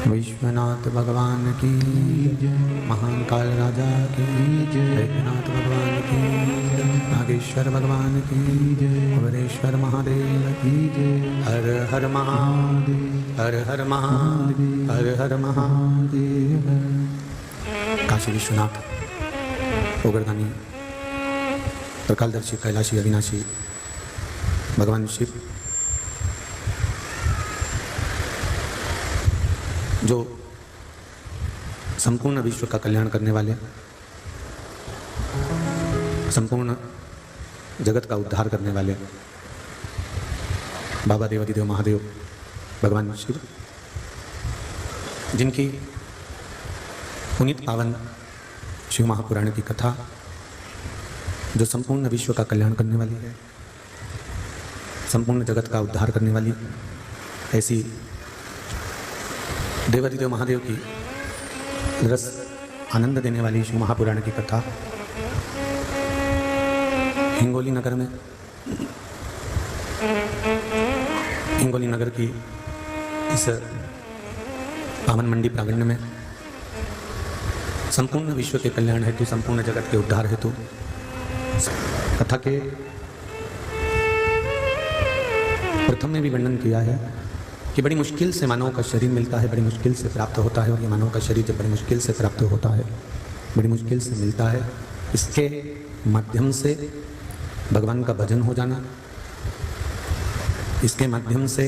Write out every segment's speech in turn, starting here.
विश्वनाथ भगवान की महान काल राजा की वैद्यनाथ भगवान की नागेश्वर भगवान की कुबेरेश्वर महादेव की हर हर महादेव हर हर महादेव हर हर महादेव। काशी विश्वनाथ ओगरदानी त्रिकालदर्शी कैलाशी अविनाशी भगवान शिव जो संपूर्ण विश्व का कल्याण करने वाले, संपूर्ण जगत का उद्धार करने वाले बाबा देवाधिदेव महादेव भगवान शिव, जिनकी पुनीत पावन शिव महापुराण की कथा जो संपूर्ण विश्व का कल्याण करने वाली है, संपूर्ण जगत का उद्धार करने वाली, ऐसी देवाधिदेव महादेव की रस आनंद देने वाली शिव महापुराण की कथा हिंगोली नगर में, हिंगोली नगर की इस पावन मंडी प्रांगण में संपूर्ण विश्व के कल्याण हेतु, संपूर्ण जगत के उद्धार हेतु कथा के प्रथम में भी वर्णन किया है कि बड़ी मुश्किल से मानव का शरीर मिलता है, बड़ी मुश्किल से प्राप्त होता है, और ये मानव का शरीर जब बड़ी मुश्किल से प्राप्त होता है, बड़ी मुश्किल से मिलता है, इसके माध्यम से भगवान का भजन हो जाना, इसके माध्यम से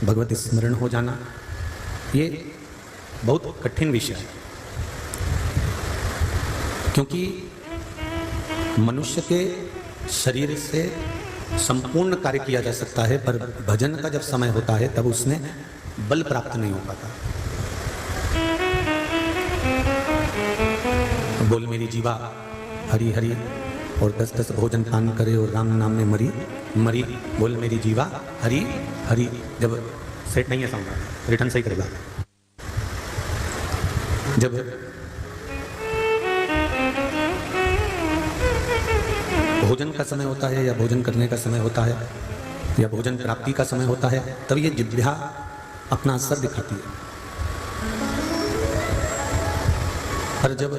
भगवत स्मरण हो जाना, ये बहुत कठिन विषय है। क्योंकि मनुष्य के शरीर से संपूर्ण कार्य किया जा सकता है, पर भजन का जब समय होता है तब उसमें बल प्राप्त नहीं हो पाता। बोल मेरी जीवा हरि हरि और 10-10 भोजन पान करे और राम नाम में मरी मरी। बोल मेरी जीवा हरि हरि। जब सेट नहीं है साउंड, रिटर्न सही करेगा। जब भोजन का समय होता है या भोजन करने का समय होता है या भोजन प्राप्ति का समय होता है, तब ये जिह्वा अपना असर दिखाती है। पर जब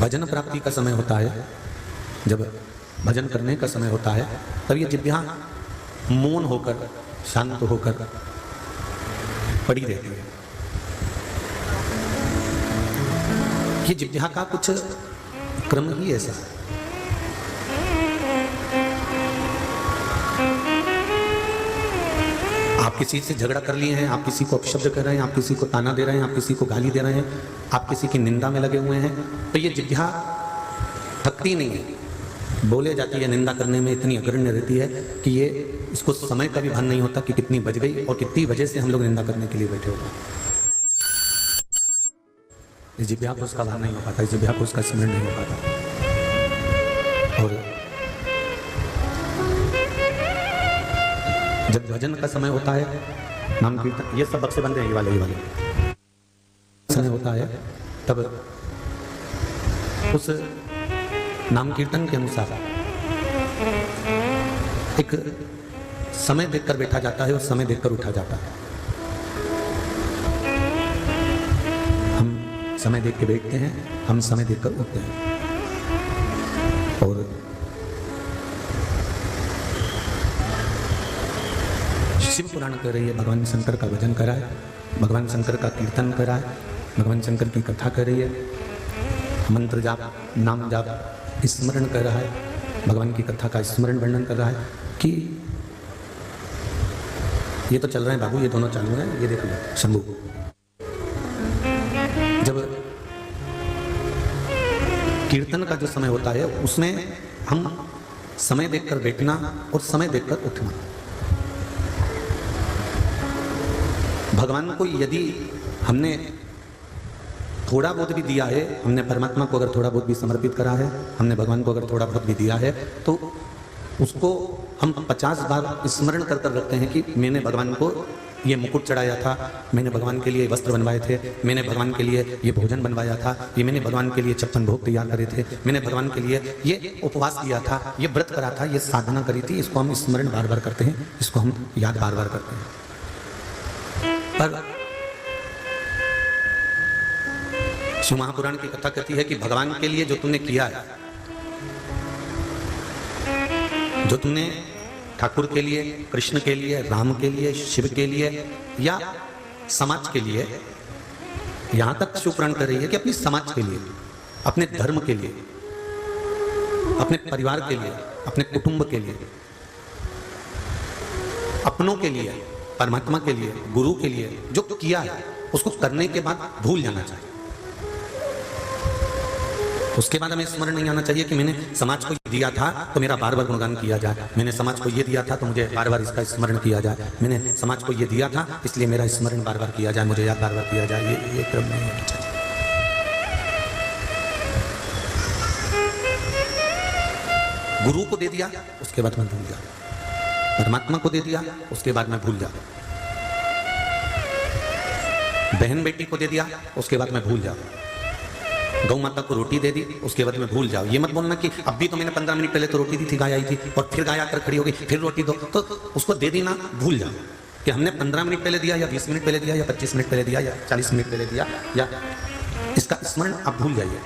भजन प्राप्ति का समय होता है, जब भजन करने का समय होता है, तब ये जिह्वा मौन होकर, शांत होकर पड़ी रहती है। ये जिह्वा का कुछ क्रम ही ऐसा है। आप किसी से झगड़ा कर लिए हैं, आप किसी को अपशब्द कर रहे हैं, आप किसी को ताना दे रहे हैं, आप किसी को गाली दे रहे हैं, आप किसी की निंदा में लगे हुए हैं, तो ये जिह्वा थकती नहीं है, बोले जाती है, निंदा करने में इतनी अग्रण्य रहती है कि ये इसको समय का भी भान नहीं होता कि कितनी बज गई और कितनी वजह से हम लोग निंदा करने के लिए बैठे हो गए। इस जिह्वा को उसका भान नहीं हो पाता, इस जिह्वा को उसका स्मरण नहीं हो पाता। और जब भजन का समय होता है, नाम कीर्तन, ये सब बक्से बंद हैं, ये वाले समय होता है, तब उस नाम कीर्तन के अनुसार एक समय देखकर बैठा जाता है और समय देखकर उठा जाता है। हम समय देख के बैठते हैं, हम समय देखकर उठते हैं। और शिव पुराण कह रही है भगवान शंकर का भजन कराए, भगवान शंकर का कीर्तन कराए, भगवान शंकर की कथा कर रही है, मंत्र जाप, नाम जाप, स्मरण कर रहा है, भगवान की कथा का स्मरण वर्णन कर रहा है कि ये तो चल रहे हैं बाबू, ये दोनों चालू हैं, ये देख लो शंभू। जब कीर्तन का जो समय होता है उसमें हम समय देखकर बैठना और समय देखकर उठना, भगवान को यदि हमने थोड़ा बहुत भी दिया है, हमने परमात्मा को अगर थोड़ा बहुत भी समर्पित करा है, हमने भगवान को अगर थोड़ा बहुत भी दिया है, तो उसको हम 50 बार स्मरण कर कर रखते हैं कि मैंने भगवान को ये मुकुट चढ़ाया था, मैंने भगवान के लिए वस्त्र बनवाए थे, मैंने भगवान के लिए ये भोजन बनवाया था, ये मैंने भगवान के लिए 56 भोग तैयार करे थे, मैंने भगवान के लिए ये उपवास किया था, ये व्रत करा था, ये साधना करी थी। इसको हम स्मरण बार बार करते हैं, इसको हम याद बार बार करते हैं। पर शिव महापुराण की कथा कहती है कि भगवान के लिए जो तुमने किया है, जो तुमने ठाकुर के लिए, कृष्ण के लिए, राम के लिए, शिव के लिए या समाज के लिए, यहां तक शिव पुराण कर रही है कि अपनी समाज के लिए, अपने धर्म के लिए, अपने परिवार के लिए, अपने कुटुंब के लिए, अपनों के लिए, परमात्मा के लिए, गुरु के लिए जो किया है उसको करने के बाद भूल जाना चाहिए। उसके बाद हमें स्मरण नहीं आना चाहिए कि मैंने समाज को ये दिया था तो मेरा बार बार गुणगान किया जाए, मैंने समाज को ये दिया था तो मुझे बार बार इसका स्मरण किया जाए, मैंने समाज को ये दिया था इसलिए मेरा स्मरण बार बार किया जाए, मुझे याद बार बार किया जाए। ये क्रम नहीं होना चाहिए। गुरु को दे दिया उसके बाद मैं भूल जाऊं, परमात्मा को दे दिया उसके बाद मैं भूल जाऊं, बहन बेटी को दे दिया उसके बाद मैं भूल जाऊं, गौ माता को रोटी दे दी उसके बाद में भूल जाओ। ये मत बोलना कि अब भी तो मैंने 15 मिनट पहले तो रोटी दी थी, गाय आई थी और फिर गाय आकर खड़ी हो गई, फिर रोटी दो, तो उसको दे दी ना, भूल जाओ कि हमने 15 मिनट पहले दिया या 20 मिनट पहले दिया या 25 मिनट पहले दिया या 40 मिनट पहले दिया, या इसका स्मरण आप भूल जाइए।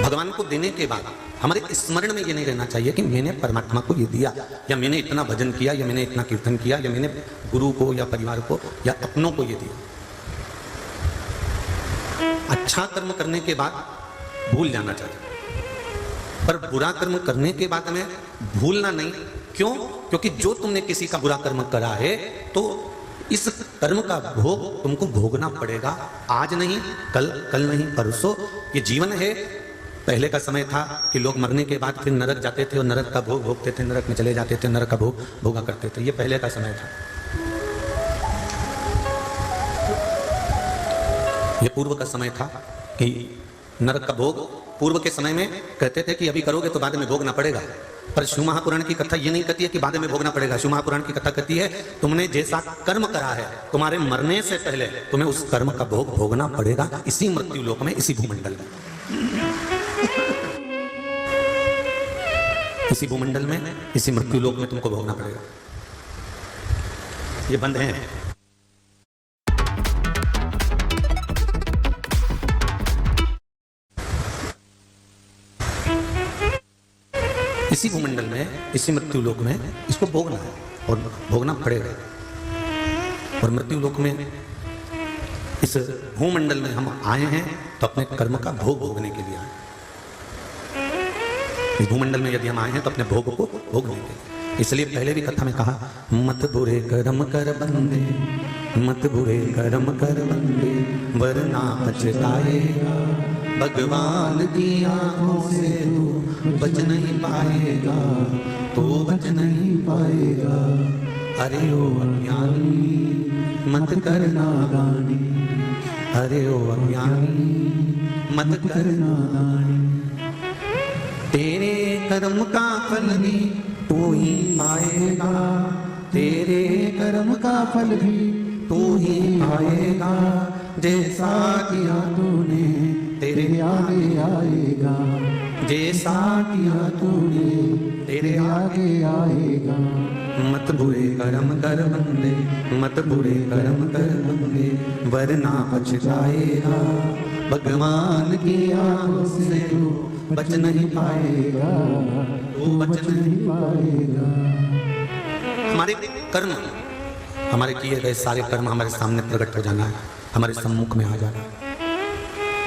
भगवान को देने के बाद हमारे स्मरण में ये नहीं रहना चाहिए कि मैंने परमात्मा को ये दिया, या मैंने इतना भजन किया, या मैंने इतना कीर्तन किया, या मैंने गुरु को या परिवार को या अपनों को ये दिया। अच्छा कर्म करने के बाद भूल जाना चाहिए, पर बुरा कर्म करने के बाद हमें भूलना नहीं। क्यों? क्योंकि जो तुमने किसी का बुरा कर्म करा है तो इस कर्म का भोग तुमको भोगना पड़ेगा, आज नहीं, कल नहीं, परसों। ये जीवन है। पहले का समय था कि लोग मरने के बाद फिर नरक जाते थे और नरक का भोग भोगते थे, नरक में चले जाते थे, नरक का भोग भोगा करते थे। ये पहले का समय था। ये पूर्व का समय था कि नरक का भोग पूर्व के समय में कहते थे कि अभी करोगे तो बाद में भोगना पड़ेगा। पर शिव महापुराण की कथा ये नहीं कहती है कि बाद में भोगना पड़ेगा। शिव महापुराण की कथा कहती है तुमने जैसा कर्म करा है तुम्हारे मरने से पहले तुम्हें उस कर्म का भोग भोगना पड़ेगा, इसी मृत्यु लोक में, इसी भूमंडल में, इसी भूमंडल में, इसी मृत्यु लोक में तुमको भोगना पड़ेगा। ये बंद है। इसी भूमंडल में, इसी मृत्यु लोक में इसको भोगना है और भोगना पड़ेगा। और मृत्यु लोक में, इस भूमंडल में हम आए हैं तो अपने कर्म का भोग भोगने के लिए आए। इस भूमंडल में यदि हम आए हैं तो अपने भोग को भोगने के लिए। इसलिए पहले भी कथा में कहा, मत बुरे कर्म कर बंदे, मत बुरे कर्म कर बंदे, वरना पछताएगा, भगवान की आंखों से तू बच नहीं पाएगा, तू बच नहीं पाएगा। अरे ओ अज्ञानी मत करना दानी, अरे ओ अज्ञानी मत करना दानी, तेरे कर्म का फल भी तू ही पाएगा, तेरे कर्म का फल भी तू ही पाएगा, जैसा किया तूने तेरे आगे आएगा, जैसा किया तूने तेरे आगे आएगा। मत बुरे कर्म कर बंदे, मत बुरे कर्म कर बंदे, वरना पछताएगा, भगवान की आंखों से तू बच नहीं पाएगा, तू बच नहीं पाएगा। हमारे कर्म, हमारे किए गए सारे कर्म हमारे सामने प्रकट हो जाना है, हमारे सम्मुख में आ जाना है।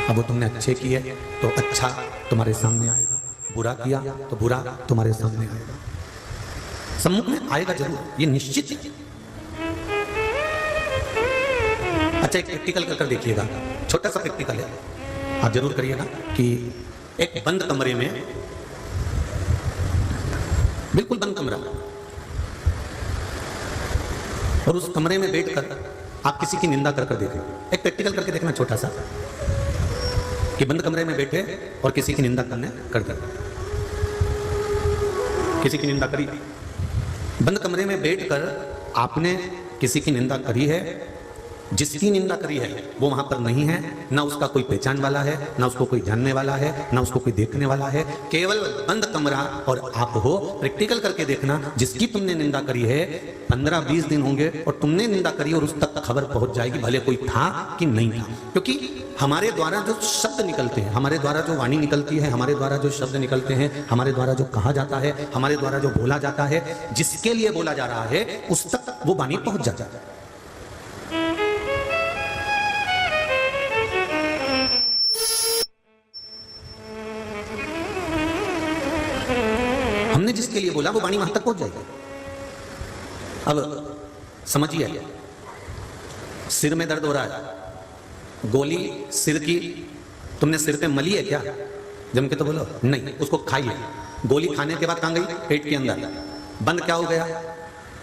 अब वो तुमने अच्छे किए तो अच्छा तुम्हारे सामने आएगा, बुरा किया तो बुरा तुम्हारे सामने आएगा, सम्मुख में आएगा जरूर, ये निश्चित है। अच्छा, एक प्रैक्टिकल कर देखिएगा, छोटा सा प्रैक्टिकल है, आप जरूर करिएगा कि एक बंद कमरे में बिल्कुल बंद कमरा, और उस कमरे में बैठकर आप किसी की निंदा कर देखें। एक प्रैक्टिकल करके देखना छोटा सा, कि बंद कमरे में बैठे और किसी की निंदा कर दे। किसी की निंदा करी, बंद कमरे में बैठकर आपने किसी की निंदा करी है, जिसकी निंदा करी है वो वहां पर नहीं है, ना उसका कोई पहचान वाला है, ना उसको कोई जानने वाला है, ना उसको कोई देखने वाला है, केवल बंद कमरा और आप हो। प्रैक्टिकल करके देखना, जिसकी तुमने निंदा करी है 15-20 दिन होंगे और तुमने निंदा करी और उस तक खबर पहुंच जाएगी, भले कोई था कि नहीं था। क्योंकि हमारे द्वारा जो शब्द निकलते हैं, हमारे द्वारा जो वाणी निकलती है, हमारे द्वारा जो शब्द निकलते हैं, हमारे द्वारा जो कहा जाता है, हमारे द्वारा जो बोला जाता है, जिसके लिए बोला जा रहा है उस तक वो वाणी पहुंच जाता है। हमने जिसके लिए बोला वो वाणी वहां तक पहुंच जाएगी। अब समझिए, सिर में दर्द हो रहा है, गोली सिर की तुमने सिर पे मली है क्या? जम के तो बोलो नहीं, उसको खाइए। गोली खाने के बाद कहां गई? पेट के अंदर। बंद क्या हो गया?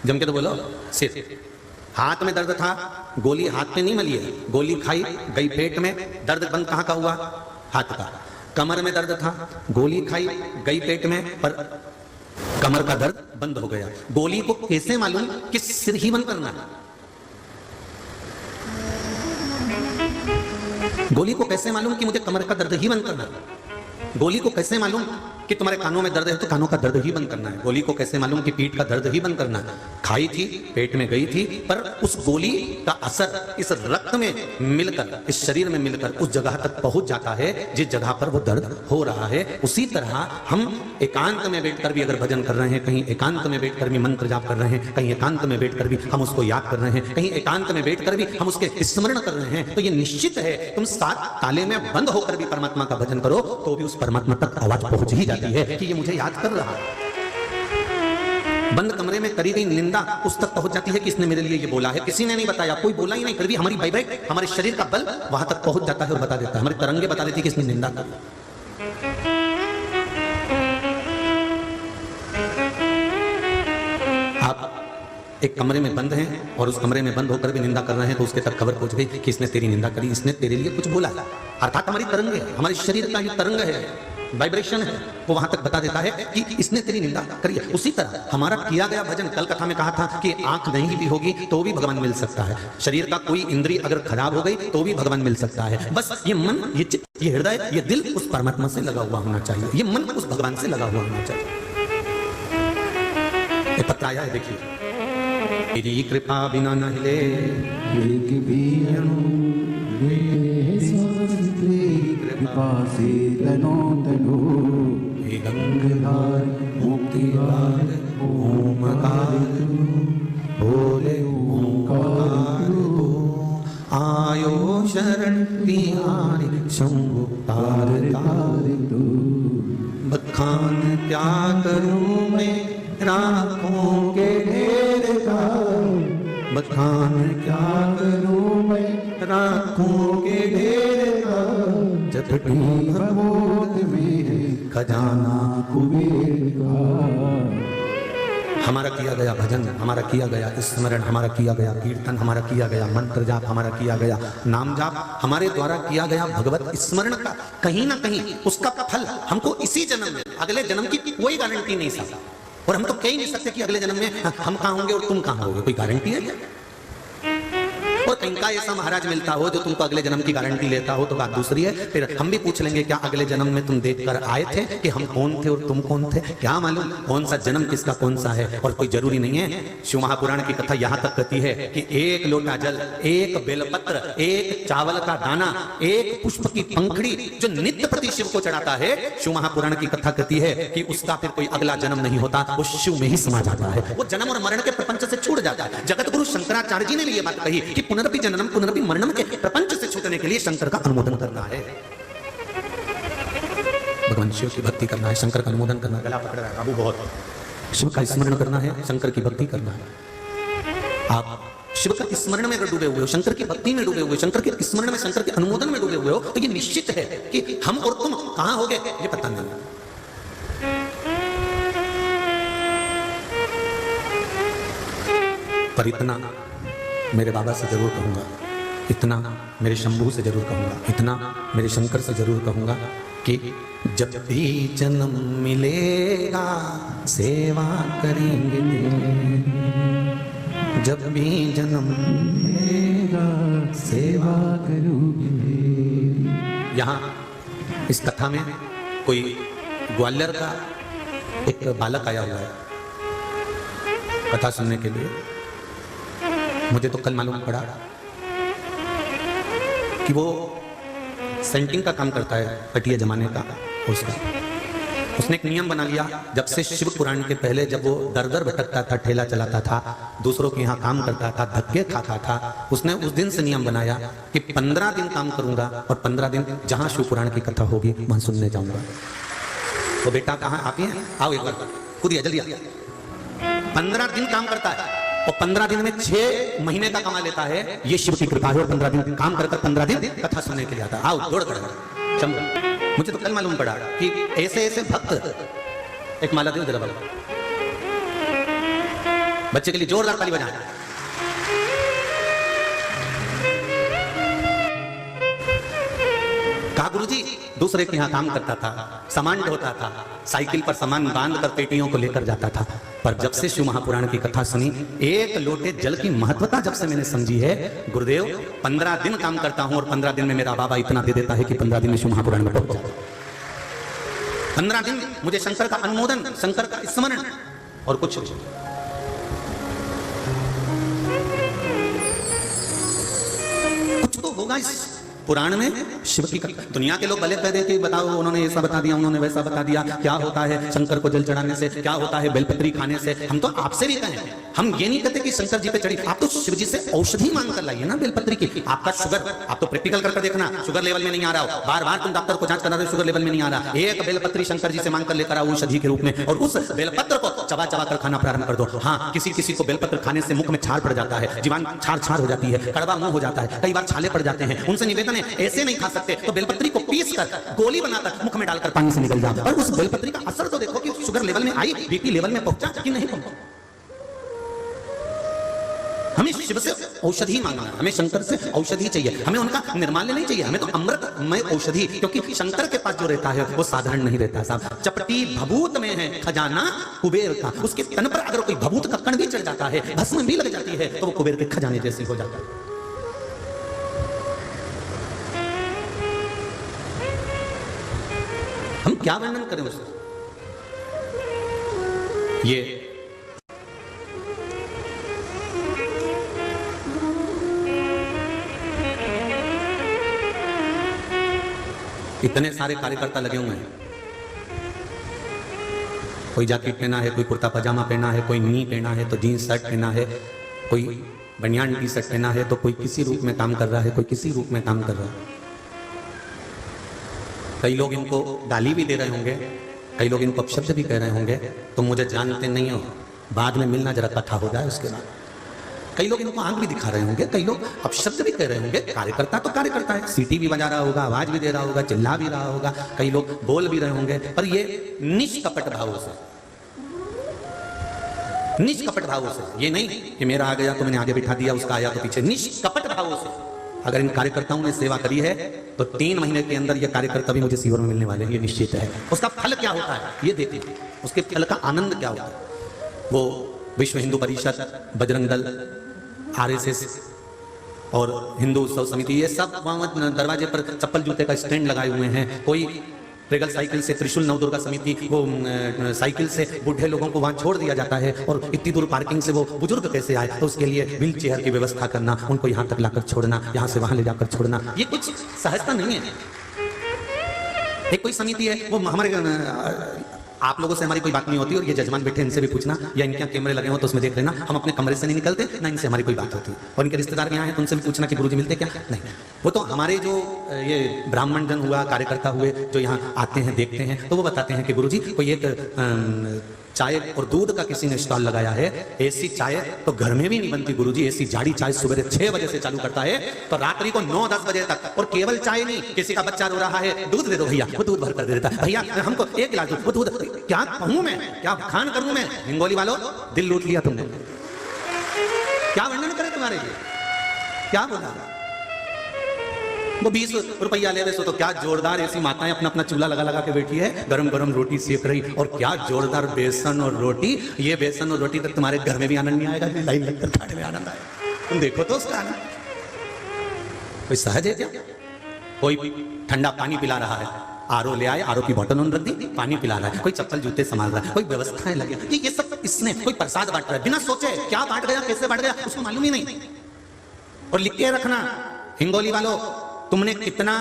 जम के तो बोलो सिर। हाथ में दर्द था, गोली हाथ में नहीं मली है, गोली खाई गई पेट में, दर्द बंद कहां का हुआ? हाथ का। कमर में दर्द था, गोली खाई गई पेट में, पर कमर का दर्द बंद हो गया। गोली को कैसे मालूम कि सिर ही बंद करना है? गोली को कैसे मालूम कि मुझे कमर का दर्द ही बंद करना है? गोली को कैसे मालूम कि तुम्हारे कानों में दर्द है तो कानों का दर्द ही बंद करना है? गोली को कैसे मालूम कि पीठ का दर्द ही बंद करना है? खाई थी, पेट में गई थी, पर उस गोली का असर इस रक्त में मिलकर, इस शरीर में मिलकर उस जगह तक पहुंच जाता है जिस जगह पर वो दर्द हो रहा है। उसी तरह हम एकांत में बैठकर भी अगर भजन कर रहे हैं, कहीं एकांत में बैठकर भी मंत्र जाप कर रहे हैं, कहीं एकांत में बैठकर भी हम उसको याद कर रहे हैं, कहीं एकांत में बैठकर भी हम उसके स्मरण कर रहे हैं, तो ये निश्चित है तुम 7 ताले में बंद होकर भी परमात्मा का भजन करो तो भी उस परमात्मा तक आवाज पहुंच ही जाती है कि ये मुझे याद कर रहा है। बंद कमरे में करी गई निंदा उस तक पहुंच जाती है कि इसने मेरे लिए ये बोला है, किसी ने नहीं बताया, कोई बोला ही नहीं, फिर भी हमारी वाइब्रेट, हमारे शरीर का बल वहां तक पहुंच जाता है और बता देता है, हमारी तरंगे बता देती है कि इसने निंदा करी। आप एक कमरे में बंद हैं और उस कमरे में बंद होकर भी निंदा कर रहे हैं तो उसके तक खबर पहुंच गई कि इसने तेरी निंदा करी, इसने तेरे लिए कुछ बोला, अर्थात हमारी तरंग है, हमारे शरीर का जो तरंग है, वाइब्रेशन है, वो वहां तक बता देता है कि इसने तेरी निंदा करी है। उसी तरह हमारा किया गया भजन, कल कथा में कहा था कि आंख नहीं भी होगी तो भी भगवान मिल सकता है, शरीर का कोई इंद्रिय अगर खराब हो गई तो भी भगवान मिल सकता है। बस ये मन, ये चित्त, ये हृदय, ये दिल उस परमात्मा से लगा हुआ होना चाहिए, ये मन उस भगवान से लगा हुआ होना चाहिए। ये पत्र आया है, देखिए, तेरी कृपा बिना न हिले एक भी कृपा से तनो तनो, हे गंगाधार मुक्तिदार ओमकार बोले ओंकार आयो शरण तिहारी शंभु तार तार तू, बखान क्या करूं मैं राखों के ढेर का, बखान क्या करूं मैं राखों के ढेर का, जपटी भगवत में खजाना कुबेर का। हमारा किया गया भजन, हमारा किया गया स्मरण, हमारा किया गया कीर्तन, हमारा किया गया मंत्र जाप, हमारा किया गया नाम जाप, हमारे द्वारा किया गया भगवत स्मरण का कहीं ना कहीं उसका फल हमको इसी जन्म में, अगले जन्म की कोई गारंटी नहीं सकता। और हम तो कह ही नहीं सकते कि अगले जन्म में हम कहां होंगे और तुम कहां होगे, कोई गारंटी है क्या? और कहीं का ऐसा महाराज मिलता हो जो तुमको अगले जन्म की गारंटी लेता हो तो बात दूसरी है। फिर हम भी पूछ लेंगे क्या अगले जन्म में तुम देखकर आए थे कि हम कौन थे और तुम कौन थे? क्या मालूम कौन सा जन्म किसका कौन सा है, और कोई जरूरी नहीं है। शिव महापुराण की कथा यहां तक कहती है कि एक लोटा जल, एक बेलपत्र, एक चावल का दाना, एक पुष्प की पंखड़ी जो नित्य प्रति शिव को चढ़ाता है, शिव महापुराण की कथा कहती है कि उसका फिर कोई अगला जन्म नहीं होता, वो शिव में ही समा जाता है, वो जन्म और मरण के प्रपंच से छूट जाता है। जगत गुरु शंकराचार्य जी ने भी ये बात कही कि पुनरपि जन्म पुनरपि मरणम के प्रपंच से छूटने के लिए शंकर का अनुमोदन करना है, भगवान शिव की भक्ति करना है, शंकर का अनुमोदन करना है। गला पकड़ रहा है बाबू बहुत, शिव का स्मरण करना है, शंकर की भक्ति करना है। आप शिव का स्मरण में अगर डूबे हुए हो, शंकर की भक्ति में डूबे हुए, शंकर के स्मरण में, शंकर के अनुमोदन में डूबे हुए हो, तो ये निश्चित है कि हम और तुम कहां हो गए ये पता नहीं। पर इतना मेरे बाबा से जरूर कहूँगा, इतना मेरे शंभू से जरूर कहूँगा, इतना मेरे शंकर से जरूर कहूँगा कि जब भी जन्म मिलेगा सेवा करेंगे, जब भी जन्म मिलेगा सेवा करूंगे। यहाँ इस कथा में कोई ग्वालियर का एक बालक आया हुआ है कथा सुनने के लिए। मुझे तो कल मालूम पड़ा कि वो सेंटिंग का काम करता है, कटिया जमाने का। उसने एक नियम बना लिया, जब से शिव पुराण के पहले जब वो दर दर भटकता था, ठेला चलाता था, दूसरों के यहाँ काम करता था, धक्के खाता था, उसने उस दिन से नियम बनाया कि 15 दिन काम करूंगा और 15 दिन जहां शिव पुराण की कथा होगी वहां सुनने जाऊंगा। तो बेटा कहाँ आती है, आओ एक बार कूदिए जल्दी। 15 दिन काम करता है और 15 दिन में 6 महीने का कमा लेता है। ये शिव की कृपा है। और 15 दिन काम कर 15 दिन कथा सुनने के लिए आता है। आओ दौड़ कर चंबा। मुझे तो कल मालूम पड़ा कि ऐसे ऐसे भक्त। एक माला दे जरा बाबा, बच्चे के लिए जोरदार ताली बजाएं। कहा गुरुजी दूसरे के यहाँ काम करता था, सामान ढोता था, साइकिल पर सामान बांध कर पेटियों को लेकर जाता था, पर जब से शिव महापुराण की कथा सुनी, एक लोटे जल की महत्वता जब से मैंने समझी है, गुरुदेव 15 दिन काम करता हूं और 15 दिन में मेरा बाबा इतना दे देता है कि 15 दिन में शिव महापुराण में पहुंच जाता। 15 दिन मुझे शंकर का अनुमोदन, शंकर का स्मरण और कुछ तो होगा इस पुराण में शिव की कथा। दुनिया के लोग भले कह दे कि बताओ उन्होंने ऐसा बता दिया, उन्होंने वैसा बता दिया, क्या होता है शंकर को जल चढ़ाने से, क्या होता है बेलपत्री खाने से। हम तो आपसे भी कहें, हम ये नहीं कहते कि शंकर जी पे चढ़ी, आप तो शिव जी से औषधि मांग कर लाइए ना बेलपत्री की। आपका शुगर, आप तो प्रैक्टिकल कर देखना, शुगर लेवल में नहीं आ रहा हो, बार बार तुम डॉक्टर को जांच करा रहे हो, शुगर लेवल में नहीं आ रहा, एक बेलपत्री शंकर जी से मांग कर लेकर आओ औषधि के रूप में, और उस बेलपत्र को चबा चबा कर खाना प्रारंभ कर दो। हाँ, किसी किसी को बेलपत्र खाने से मुख में छाल पड़ जाता है, जीवान छार छार हो जाती है, कड़वा मुंह हो जाता है, कई बार छाले पड़ जाते हैं। उनसे निवेदन है ऐसे नहीं खा सकते तो बेलपत्री को पीस कर गोली बनाकर मुख में डालकर पानी से निकल जाओ, और उस बेलपत्री का असर तो देखो कि शुगर लेवल में आई, बीपी लेवल में पहुंचा कि नहीं पहुंचा। हमें शिव से औषधि मांगना है, हमें शंकर से औषधि चाहिए, हमें उनका निर्माल्य नहीं चाहिए, हमें तो अमृतमय औषधि, क्योंकि शंकर के पास जो रहता है वो साधारण नहीं रहता साहब। चपटी भभूत में है खजाना कुबेर का, उसके तन पर अगर कोई भभूत का कण भी चढ़ जाता है, भस्म भी लग जाती है, तो वो कुबेर के खजाने जैसी हो जाता है। हम क्या वर्णन करें उसका। ये इतने सारे कार्यकर्ता लगे हुए हैं, कोई जैकेट पहना है, कोई कुर्ता पजामा पहना है, कोई नी पहना है तो जीन्स शर्ट पहना है, कोई बनियान टी शर्ट पहना है, तो कोई किसी रूप में काम कर रहा है, कोई किसी रूप में काम कर रहा है। कई लोग इनको गाली भी दे रहे होंगे, कई लोग इनको अपशब्द भी कह रहे होंगे, तुम मुझे जानते नहीं हो, बाद में मिलना जरा कथा हो जाए उसके बाद। कई लोग इनको आंख भी दिखा रहे होंगे, कई लोग अपशब्द भी कह रहे होंगे। कार्यकर्ता तो कार्यकर्ता है, सीटी भी बजा रहा होगा, आवाज भी दे रहा होगा, चिल्ला भी रहा होगा, कई लोग बोल भी रहे होंगे, पर ये निष्कपट भाव से, निष्कपट भाव से, ये नहीं कि मेरा आ गया तो मैंने आगे बिठा दिया, उसका आया तो पीछे, निष्कपट भाव से अगर इन कार्यकर्ताओं ने सेवा करी है तो 3 महीने के अंदर ये कार्यकर्ता भी मुझे सीवर में मिलने वाले हैं, ये निश्चित है। उसका फल क्या होता है ये देखिए, उसके फल का आनंद क्या होता है। वो विश्व हिंदू परिषद, बजरंग दल, आरएसएस और हिंदू उत्सव समिति, ये सब वहां दरवाजे पर चप्पल जूते का स्टैंड लगाए हुए हैं। कोई रेगल साइकिल से, त्रिशूल नवदुर्गा समिति, वो साइकिल से बुढ़े लोगों को वहां छोड़ दिया जाता है, और इतनी दूर पार्किंग से वो बुजुर्ग कैसे आए, तो उसके लिए व्हील चेयर की व्यवस्था करना, उनको यहाँ तक लाकर छोड़ना, यहाँ से वहां ले जाकर छोड़ना, ये कुछ सहजता नहीं है। एक कोई समिति है, वो हमारे आप लोगों से हमारी कोई बात नहीं होती, और ये जजमान बैठे इनसे भी पूछना, या इनके यहाँ कैमरे लगे हो तो उसमें देख लेना, हम अपने कमरे से नहीं निकलते, ना इनसे हमारी कोई बात होती। और इनके रिश्तेदार यहाँ हैं तो उनसे भी पूछना कि गुरुजी मिलते क्या, नहीं। वो तो हमारे जो ये ब्राह्मण जन हुआ, कार्यकर्ता हुए, जो यहाँ आते हैं देखते हैं, तो वो बताते हैं कि गुरुजी कोई एक चाय और दूध का किसी ने स्टॉल लगाया है, ऐसी चाय तो घर में भी नहीं बनती गुरुजी, ऐसी जाड़ी चाय सुबह 6 बजे से चालू करता है तो रात्रि को 9-10 बजे तक, और केवल चाय नहीं, किसी का बच्चा रो रहा है, दूध दे दो भैया, वो दूध भर कर दे देता है, भैया हमको 1 गिलास दूध, वो दूध, क्या कहूं मैं, क्या खान करूं मैं। हिंगोली वालों दिल लूट लिया तुमने। क्या वर्णन करे तुम्हारे लिए, क्या बोला। वो 20 रुपया ले रहे सो तो क्या जोरदार ऐसी माताएं अपना अपना चूल्हा लगा लगा के बैठी है, गरम गरम रोटी सेक रही, और क्या जोरदार बेसन और रोटी। ये बेसन और रोटी तक तुम्हारे घर में भी आनंद नहीं आएगा, लाइन लगकर खाने में आनंद आएगा। तुम देखो तो उसका आनंद कोई सहज है क्या। कोई ठंडा पानी पिला रहा है, आरओ ले आए, आरओ की बोतल उन्होंने रख दी, पानी पिला रहा है, कोई चप्पल जूते संभाल रहा है, कोई व्यवस्थाएं लगे, ये सब इसने कोई प्रसाद बांट रहा है, बिना सोचे क्या बांट गया, कैसे बांट गया, उसको मालूम ही नहीं। और लिख के रखना, हिंगोली वालों, तुमने कितना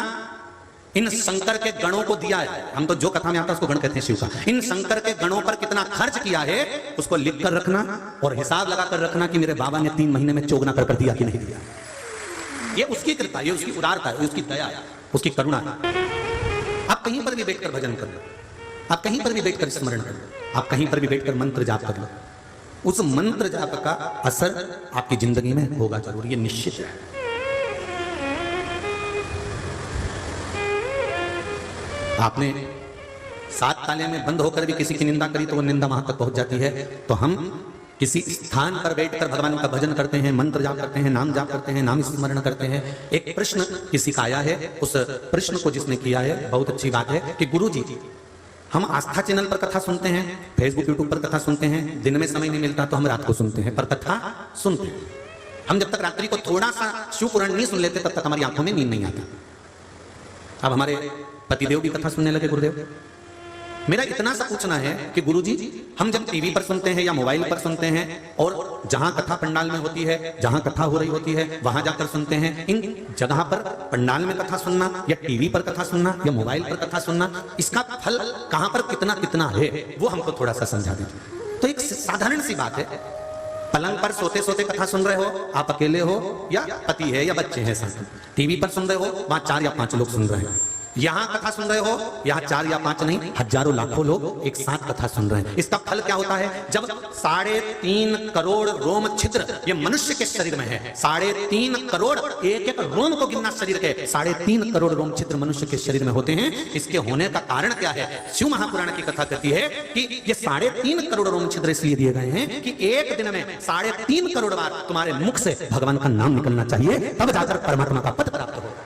इन शंकर के गणों को दिया है। हम तो जो कथा में आता है उसको गण कहते हैं शिव का। इन शंकर के गणों पर कितना खर्च किया है उसको लिख कर रखना, और हिसाब लगा कर रखना कि मेरे बाबा ने 3 महीने में चौगुना कर दिया कि नहीं दिया। ये उसकी कृपा, ये उसकी उदारता है, उसकी दया है, उसकी करुणा है। आप कहीं पर भी बैठकर भजन कर लो, आप कहीं पर भी बैठकर स्मरण कर लो, आप कहीं पर भी बैठकर मंत्र जाप कर लो, उस मंत्र जाप का असर आपकी जिंदगी में होगा जरूर, ये निश्चित है। आपने 7 ताले में बंद होकर भी किसी की निंदा करी तो वो निंदा वहां तक पहुंच जाती है। तो हम किसी स्थान पर बैठकर भगवान का भजन करते हैं, मंत्र जाप करते हैं, नाम जाप करते हैं, नाम स्मरण करते हैं। एक प्रश्न किसी का आया है, उस प्रश्न को जिसने किया है, बहुत अच्छी बात है कि गुरुजी हम आस्था चैनल पर कथा सुनते हैं, फेसबुक यूट्यूब पर कथा सुनते हैं, दिन में समय नहीं मिलता तो हम रात को सुनते हैं, पर कथा सुनते हैं। हम जब तक रात्रि को थोड़ा सा शिव पुराण नहीं सुन लेते तब तक हमारी आंखों में नींद नहीं आती। अब हमारे पतिदेव भी कथा सुनने लगे गुरुदेव। मेरा इतना सा पूछना है कि गुरुजी हम जब टीवी पर सुनते हैं या मोबाइल पर सुनते हैं, और जहां कथा पंडाल में होती है, जहां कथा हो रही होती है वहां जाकर सुनते हैं, इन जगह पर पंडाल में कथा सुनना या टीवी पर कथा सुनना या मोबाइल पर कथा सुनना, इसका फल कहां पर कितना कितना है वो हमको थोड़ा सा समझा दीजिए। तो एक साधारण सी बात है, पलंग पर सोते सोते कथा सुन रहे हो, आप अकेले हो या पति है या बच्चे हैं साथ, टीवी पर सुन रहे हो, वहां 4 या 5 लोग सुन रहे हैं, यहां कथा सुन रहे हो, यहां 4 या 5 नहीं, हजारों लाखों लोग एक साथ कथा सुन रहे हैं। इसका फल क्या होता है, जब 3.5 करोड़ रोम छिद्र ये मनुष्य के शरीर में है, 3.5 करोड़, एक रोम को गिनना शरीर के, 3.5 करोड़ रोम छिद्र मनुष्य के शरीर में होते हैं। इसके होने का कारण क्या है, शिव महापुराण की कथा कहती है कि ये 3.5 करोड़ रोम छिद्र इसलिए दिए गए हैं कि एक दिन में 3.5 करोड़ बार तुम्हारे मुख से भगवान का नाम निकलना चाहिए, तब जाकर परमात्मा का पद प्राप्त हो।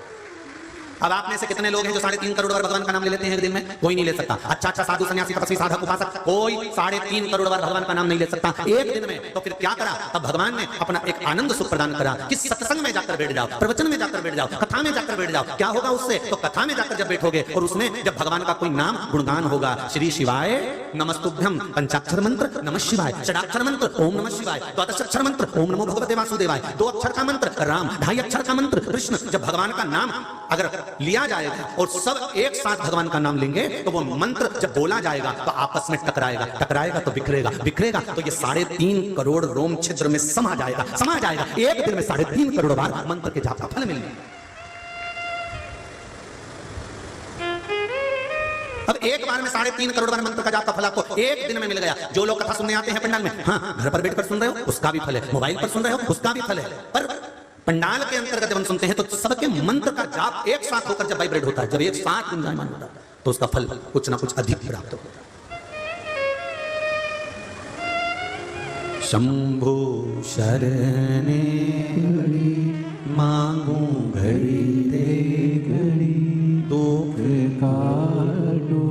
अब आप में से कितने लोग हैं जो 3.5 करोड़ बार भगवान का नाम ले लेते हैं एक दिन में? कोई नहीं ले सकता। अच्छा साधु सन्यासी तपस्वी साधक उपासक कोई 3.5 करोड़ बार भगवान का नाम नहीं ले सकता एक दिन में। तो फिर क्या करा, अब भगवान ने अपना एक आनंद सुख प्रदान करा कि सत्संग में जाकर बैठ जाओ, प्रवचन में जाकर बैठ जाओ, कथा में जाकर बैठ जाओ। क्या होगा उससे, तो कथा में जाकर जब बैठोगे और उसमें जब भगवान का कोई नाम गुणगान होगा, श्री शिवाय नमस्तुभ्यम, पंचाक्षर मंत्र नमः शिवाय, षडाक्षर मंत्र ओम नमः शिवाय, द्वादशाक्षर मंत्र ओम नमो भगवते वासुदेवाय, 2 अक्षर का मंत्र राम, 2.5 अक्षर का मंत्र कृष्ण। जब भगवान का नाम अगर लिया जाएगा और सब एक साथ भगवान का नाम लेंगे तो वो मंत्र जब बोला जाएगा तो आपस में टकराएगा, टकराएगा तो बिखरेगा, बिखरेगा तो ये 3.5 करोड़ रोम छिद्र में समा जाएगा, समा जाएगा। एक दिन में 3.5 करोड़ बार मंत्र के जाप का फल मिलेगा। अब एक बार में 3.5 करोड़ बार मंत्र का जाप का फल आपको एक दिन में मिल गया। जो लोग कथा सुनने आते हैं पंडाल में, हाँ घर पर बैठकर सुन रहे हो उसका भी फल है, मोबाइल पर सुन रहे हो उसका भी फल है, पर पंडाल के अंतर्गत जब हम सुनते हैं तो सबके मंत्र का जाप एक साथ होकर जब वाइब्रेट होता है, जब एक साथ गुंजायमान होता है तो उसका फल कुछ ना कुछ अधिक प्राप्त होता है। शंभो शरणे मांगू घड़ी दे घड़ी, दुख काटो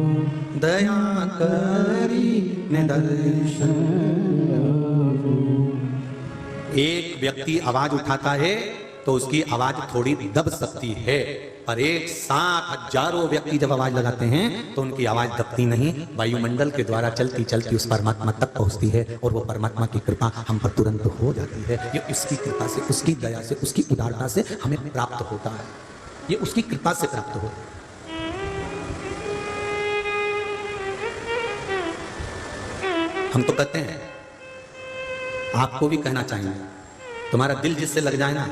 दया करी ने दर्शन। एक व्यक्ति आवाज उठाता है तो उसकी आवाज थोड़ी दब सकती है, पर एक साथ हजारों व्यक्ति जब आवाज लगाते हैं तो उनकी आवाज दबती नहीं, वायुमंडल के द्वारा चलती चलती उस परमात्मा तक पहुंचती है और वो परमात्मा की कृपा हम पर तुरंत हो जाती है। ये उसकी कृपा से, उसकी दया से, उसकी उदारता से हमें प्राप्त होता है, ये उसकी कृपा से प्राप्त होता है। हम तो कहते हैं, आपको भी कहना चाहिए, तुम्हारा दिल जिससे लग जाए ना,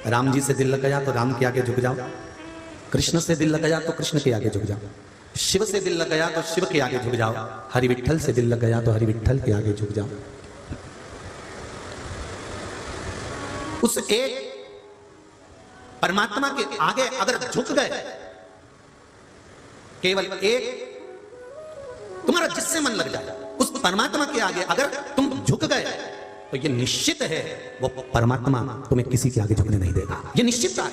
राम जी से दिल लग गया तो राम के आगे झुक जाओ, कृष्ण से दिल लग गया तो कृष्ण के आगे झुक जाओ, शिव से दिल लग गया तो शिव के आगे झुक जाओ, हरि विठ्ठल से दिल लग गया तो हरि विठ्ठल के आगे झुक जाओ। उस एक परमात्मा के आगे अगर झुक गए, केवल एक तुम्हारा जिससे मन लग जाए, उस परमात्मा के आगे अगर तुम झुक गए तो ये निश्चित है वो परमात्मा तुम्हें किसी के आगे झुकने नहीं देगा, ये निश्चित है।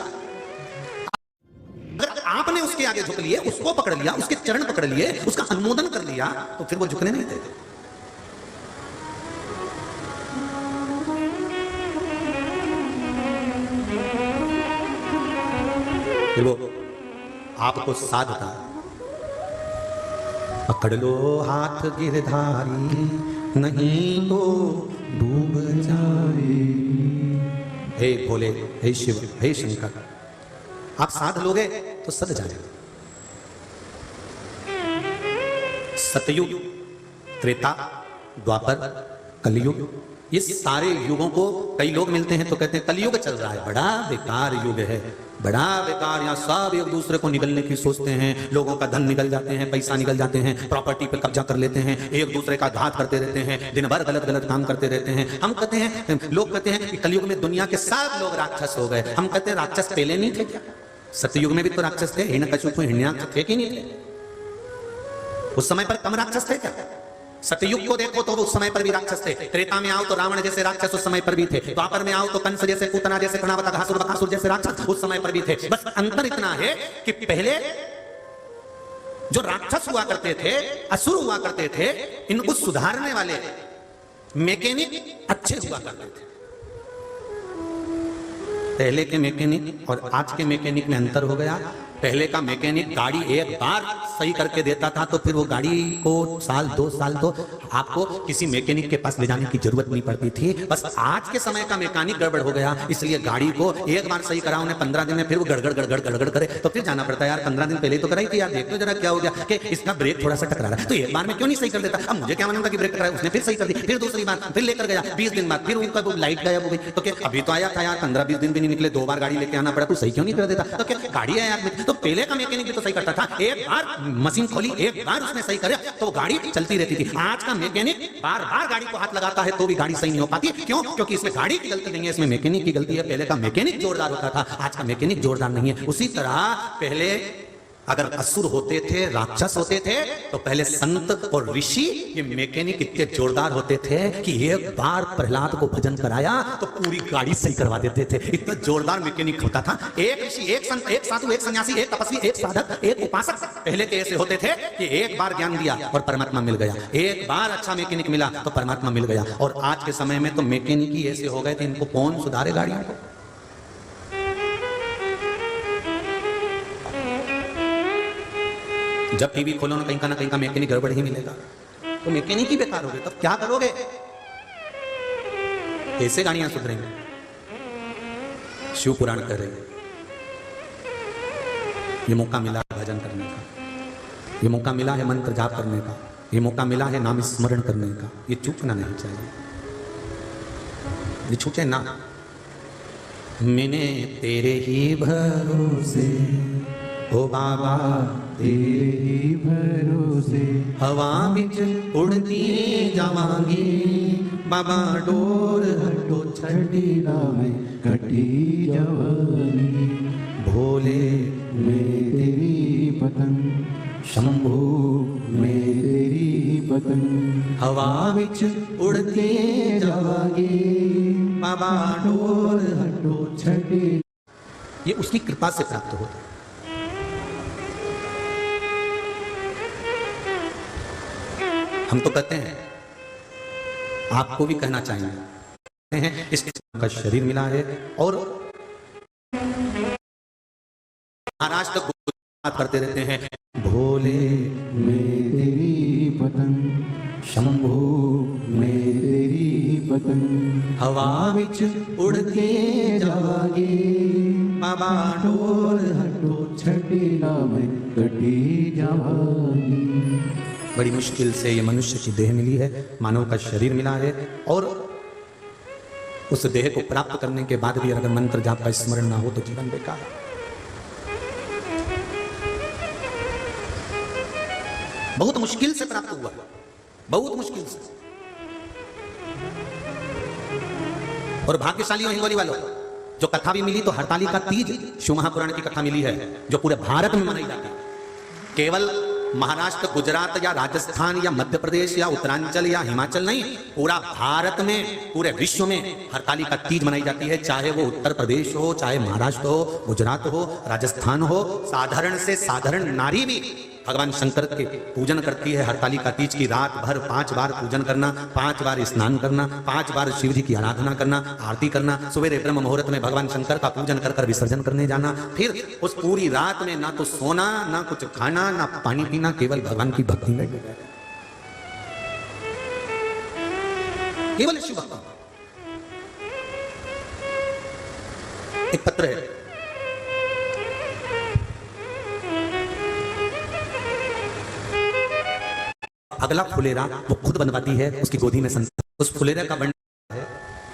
अगर आपने उसके आगे झुक लिए, उसको पकड़ लिया, उसके चरण पकड़ लिए, उसका अनुमोदन कर लिया, तो फिर वो झुकने नहीं देते। फिर वो आपको साधता, पकड़ लो हाथ गिरधारी, नहीं तो डूब जाए। हे भोले, हे शिव, हे शंकर, आप साध लोगे तो सद जाएगा। सतयुग, त्रेता, द्वापर, कलयुग, ये सारे युगों को कई लोग मिलते हैं तो कहते हैं कलयुग चल रहा है, बड़ा बेकार युग है, बड़ा बेकार। यहाँ सब एक दूसरे को निगलने की सोचते हैं, लोगों का धन निकल जाते हैं, पैसा निकल जाते हैं, प्रॉपर्टी पे कब्जा कर लेते हैं, एक दूसरे का घात करते रहते हैं, दिन भर गलत गलत काम करते रहते हैं। हम कहते हैं, लोग कहते हैं कि कलयुग में दुनिया के सब लोग राक्षस हो गए। हम कहते हैं राक्षस पहले नहीं थे क्या? सतयुग में भी तो राक्षस थे, हिरण्यकशिपु हिरण्याक्ष थे कि नहीं थे? उस समय पर कम राक्षस थे क्या? सतयुग को देखो तो उस समय पर भी राक्षस थे। त्रेता में आओ तो रावण जैसे राक्षस उस समय पर भी थे। द्वापर में आओ तो कंस जैसे, पूतना जैसे, कर्णावत, घासुर, बकासुर जैसे राक्षस उस समय पर भी थे। बस अंतर इतना है कि पहले जो राक्षस हुआ करते थे, असुर हुआ करते थे, इनको सुधारने वाले मैकेनिक अच्छे हुआ करते थे। पहले के मैकेनिक और आज के मैकेनिक में अंतर हो गया। पहले का मैकेनिक गाड़ी एक बार सही करके देता था तो फिर वो गाड़ी को साल 2 साल तो आपको किसी मैकेनिक के पास ले जाने की जरूरत नहीं पड़ती थी। बस आज के समय का मैकेनिक गड़बड़ हो गया, इसलिए गाड़ी को एक बार सही करा उन्हें 15 दिन में, फिर वो गड़गड़ गड़गड़ गड़गड़ करे तो फिर जाना पड़ता है। यार 15 दिन पहले तो कराई थी यार, देख तो जरा क्या हो गया कि इसका ब्रेक थोड़ा सा टकरा रहा है, तो एक बार में क्यों नहीं सही कर देता? अब मुझे क्या मालूम था कि ब्रेक टकरा है, उसने फिर सही कर दी, फिर दूसरी बार फिर लेकर गया, 20 दिन बाद फिर उनका लाइट गायब हो गई। तो क्या अभी तो आया था यार, 15-20 दिन भी नहीं निकले, 2 बार गाड़ी लेके आना पड़ा, तू सही क्यों नहीं कर देता? तो क्या गाड़ी है यार, तो पहले का मैकेनिक तो सही करता था, एक बार मशीन खोली, एक बार उसने सही करे तो गाड़ी चलती रहती थी। आज का मैकेनिक बार बार गाड़ी को हाथ लगाता है तो भी गाड़ी सही नहीं हो पाती। क्यों? क्योंकि इसमें गाड़ी की गलती नहीं है, इसमें मैकेनिक की गलती है। पहले का मैकेनिक जोरदार होता था, आज का मैकेनिक जोरदार नहीं है। उसी तरह पहले अगर असुर होते थे, राक्षस होते थे, तो पहले संत और ऋषि ये मैकेनिक इतने जोरदार होते थे कि एक बार प्रहलाद को भजन कराया तो पूरी गाड़ी सही करवा देते थे। इतना जोरदार मैकेनिक होता था। एक ऋषि, एक संत, एक साधु, एक सन्यासी, एक तपस्वी, एक साधक, एक उपासक पहले के ऐसे होते थे कि एक बार ज्ञान दिया और परमात्मा मिल गया, एक बार अच्छा मैकेनिक मिला तो परमात्मा मिल गया। और आज के समय में तो मैकेनिक ही ऐसे हो गए थे, इनको कौन सुधारे गाड़ियों को? जब टीवी खोलो ना कहीं का मैकेनिक गड़बड़ ही मिलेगा, तो मैकेनिक ही बेकार हो गए। तब क्या करोगे? कैसे गाड़ियां सुधरेंगे? शिव पुराण कर रहे हैं, ये मौका मिला है भजन करने का, ये मौका मिला है मंत्र जाप करने का, ये मौका मिला है नाम स्मरण करने का। ये चूकना नहीं चाहिए, ये छूटे ना। मैंने तेरे ही भरोसे ओ बाबा, तेरे ही भरोसे हवा बिच उड़ती जावांगी, बाबा डोर हटो छठी में कटी जवानी। भोले मैं तेरी पतंग, शंभू मैं तेरी पतंग, हवा बिच उड़ती जावांगी, बाबा डोर हटो। छठी ये उसकी कृपा से प्राप्त होता है। हम तो कहते हैं, आपको भी कहना चाहिए, इस का शरीर मिला है और महाराज तक बात करते रहते हैं, भोले मैं तेरी पतंग, शंभू मैं तेरी पतंग, हवा बिच उड़ते जागे, बाबा डोर हटो। छठी में कटी जवानी। बड़ी मुश्किल से ये मनुष्य की देह मिली है, मानव का शरीर मिला है, और उस देह को प्राप्त करने के बाद भी अगर मंत्र जाप का स्मरण ना हो तो जीवन बेकार है। बहुत मुश्किल से प्राप्त हुआ, बहुत मुश्किल से। और भाग्यशाली हो हिंगोली वालों, जो कथा भी मिली तो हरतालिका तीज शिव महापुराण की कथा मिली है, जो पूरे भारत में मनाई जाती है। केवल महाराष्ट्र, गुजरात या राजस्थान या मध्य प्रदेश या उत्तरांचल या हिमाचल नहीं, पूरा भारत में, पूरे विश्व में हरतालिका तीज मनाई जाती है। चाहे वो उत्तर प्रदेश हो, चाहे महाराष्ट्र हो, गुजरात हो, राजस्थान हो, साधारण से साधारण नारी भी भगवान शंकर के पूजन करती है। हरतालिका तीज की रात भर 5 बार पूजन करना, 5 बार स्नान करना, 5 बार शिव जी की आराधना करना, आरती करना, सवेरे ब्रह्म मुहूर्त में भगवान शंकर का पूजन कर कर विसर्जन करने जाना, फिर उस पूरी रात में ना तो सोना, ना कुछ खाना, ना पानी पीना, केवल भगवान की भक्ति में, केवल शिव भक्ति। एक पत्र है, अगला फुलेरा वो खुद बनवाती है, उसकी गोदी में संतान। उस फुलेरा का वर्णन है,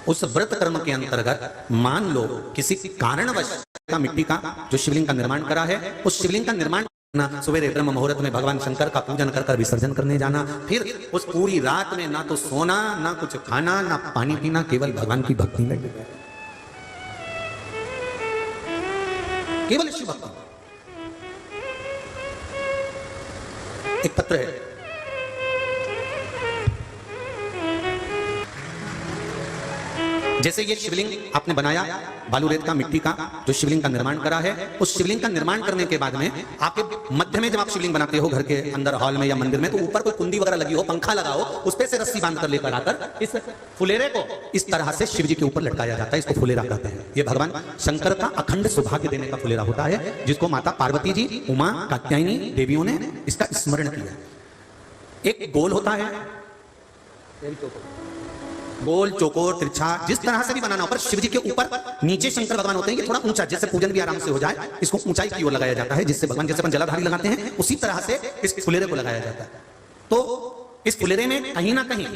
उस व्रत कर्म के अंतर्गत मान लो किसी कारणवश का मिट्टी का जो शिवलिंग का निर्माण करा है, उस शिवलिंग का निर्माण करना, सवेरे ब्रह्म मुहूर्त में भगवान शंकर का पूजन कर कर विसर्जन करने जाना, फिर उस पूरी रात में ना तो सोना, ना कुछ खाना, ना पानी पीना, केवल भगवान की भक्ति में, केवल शिव भक्ति। एक पत्र है, जैसे ये शिवलिंग आपने बनाया बालू रेत का, मिट्टी का, जो शिवलिंग का निर्माण करा है, उस शिवलिंग का निर्माण करने के बाद में आपके मध्य में जब आप शिवलिंग बनाते हो घर के अंदर हॉल में या मंदिर में, तो ऊपर कोई कुंडी वगैरह लगी हो, पंखा लगा हो, उस पे से रस्सी बांध कर लेकर आकर इस फुलेरे को इस तरह से शिव जी के ऊपर लटकाया जाता है। इसको फुलेरा कहते हैं। ये भगवान शंकर का अखंड सौभाग्य देने का फुलेरा होता है, जिसको माता पार्वती जी, उमा, कात्यायनी देवियों ने इसका स्मरण किया। एक गोल होता है, गोल, चौकोर, तिरछा, जिस तरह से भी बनाना हो, पर शिव जी के ऊपर नीचे शंकर भगवान होते हैं, ये थोड़ा ऊंचा, जिससे पूजन भी आराम से हो जाए, इसको ऊंचाई की ओर लगाया जाता है, जिससे भगवान, जैसे अपन जलाधारी लगाते हैं, उसी तरह से इस फुलेरे को लगाया जाता है। तो इस फुलेरे में कहीं ना कहीं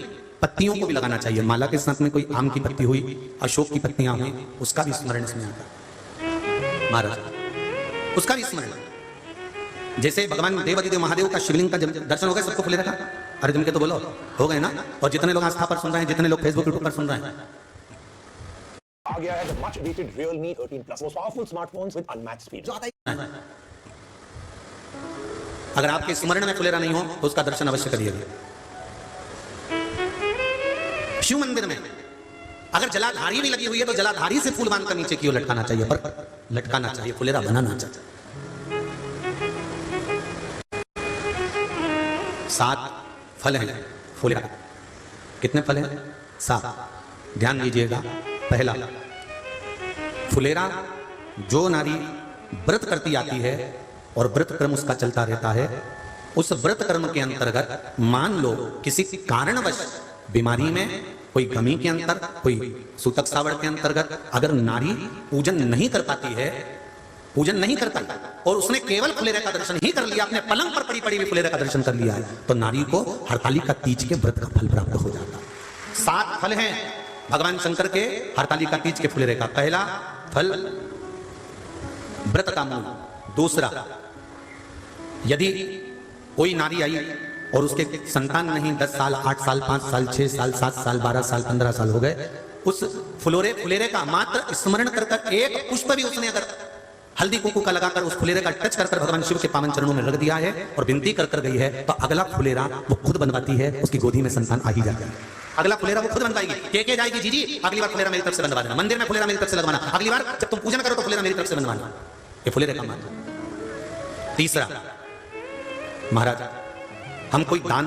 पत्तियों को भी लगाना चाहिए। माला के साथ में कोई आम की पत्ती हुई, अशोक की पत्तियां हुई, उसका भी स्मरण इसमें आता है महाराज, उसका भी स्मरण। जैसे भगवान देवादिदेव महादेव का शिवलिंग का दर्शन हो गया सबको फुलेरा का, अरे जम के तो बोलो, हो गए ना? और जितने लोग आस्था पर सुन रहे हैं, जितने लोग फेसबुक यूट्यूब पर सुन रहे हैं, आ गया है the much awaited Realme 13 Plus, most powerful smartphones with unmatched speed. अगर आपके स्मरण में फुलेरा नहीं हो तो उसका दर्शन अवश्य करिएगा। शिव मंदिर में अगर जलाधारी भी लगी हुई है तो जलाधारी से फूल बांधकर नीचे की ओर लटकाना चाहिए, पर लटकाना चाहिए, फुलेरा बनाना चाहिए। 7 फल हैं फुलेरा। कितने फल हैं? 7। ध्यान दीजिएगा। पहला, फुलेरा जो नारी व्रत करती आती है और व्रत कर्म उसका चलता रहता है, उस व्रत कर्म के अंतर्गत मान लो किसी कारणवश बीमारी में, कोई गमी के अंतर, कोई सूतक सावड़ के अंतर्गत अगर नारी पूजन नहीं कर पाती है, पूजन नहीं कर पाई और उसने केवल फुलेरे का दर्शन ही कर लिया, अपने पलंग पर पड़ी पड़ी भी फुलेरे का दर्शन कर लिया है, तो नारी को हरतालिका तीज के व्रत का फल प्राप्त हो जाता है। 7 फल हैं भगवान शंकर के हरतालिका तीज के फुलेरे का। पहला फल व्रत का मूल। दूसरा, यदि कोई नारी आई और उसके संतान नहीं, 10 साल, 8 साल, 5 साल, 6 साल, 7 साल, 12 साल, 15 साल हो गए, उस फुलेरे का मात्र स्मरण कर एक पुष्प भी उसने अगर हल्दी कुंकू का लगाकर उस फुलेरे का टच कर भगवान शिव के पावन चरणों में रख दिया है और विनती कर गई है, तो अगला फुलेरा वो खुद बनवाती है, उसकी गोदी में संतान आ ही जाती है। अगला फुलेरा वो खुद बनवाएगी। के जाएगी, जी अगली बार फुलेरा मेरी तरफ से बनवा देना, मंदिर में फुलेरा मेरी तरफ से लगवाना, अगली बार जब तुम पूजन करो तो फुलेरा मेरी तरफ से बनवाना। ये फुलेरे का मान। तीसरा, महाराज हम कोई दान,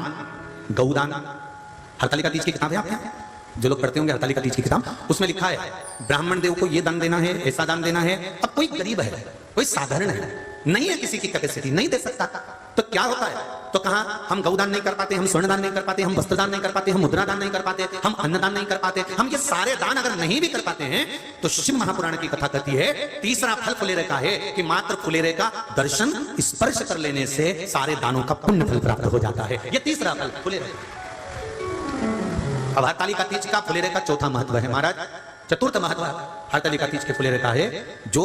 गौदान, हरतालिका तीज की किताब है आपके यहाँ जो लोग पढ़ते होंगे, हरतालिका तीज की किताब, उसमें लिखा है ब्राह्मण देव को ये दान देना है, ऐसा दान देना है। अब कोई गरीब है, कोई साधारण है, नहीं है किसी की कैपेसिटी, नहीं दे सकता, तो क्या होता है? तो कहा हम गौदान नहीं कर पाते, हम स्वर्णदान नहीं कर पाते, हम वस्त्रदान नहीं कर पाते, हम मुद्रा दान नहीं कर पाते, हम अन्नदान नहीं कर पाते, हम ये सारे दान अगर नहीं भी कर पाते हैं, तो शिव महापुराण की कथा कहती है तीसरा फल फुलेरे का है कि मात्र फुलेरे का दर्शन, स्पर्श कर लेने से सारे दानों का पुण्य फल प्राप्त हो जाता है। ये तीसरा फल फुलेरे। अब हरतालिका तीज का फुलेरे का चौथा महत्व है महाराज। चतुर्थ महत्व हरतालिका तीज के फुलेरे का है, जो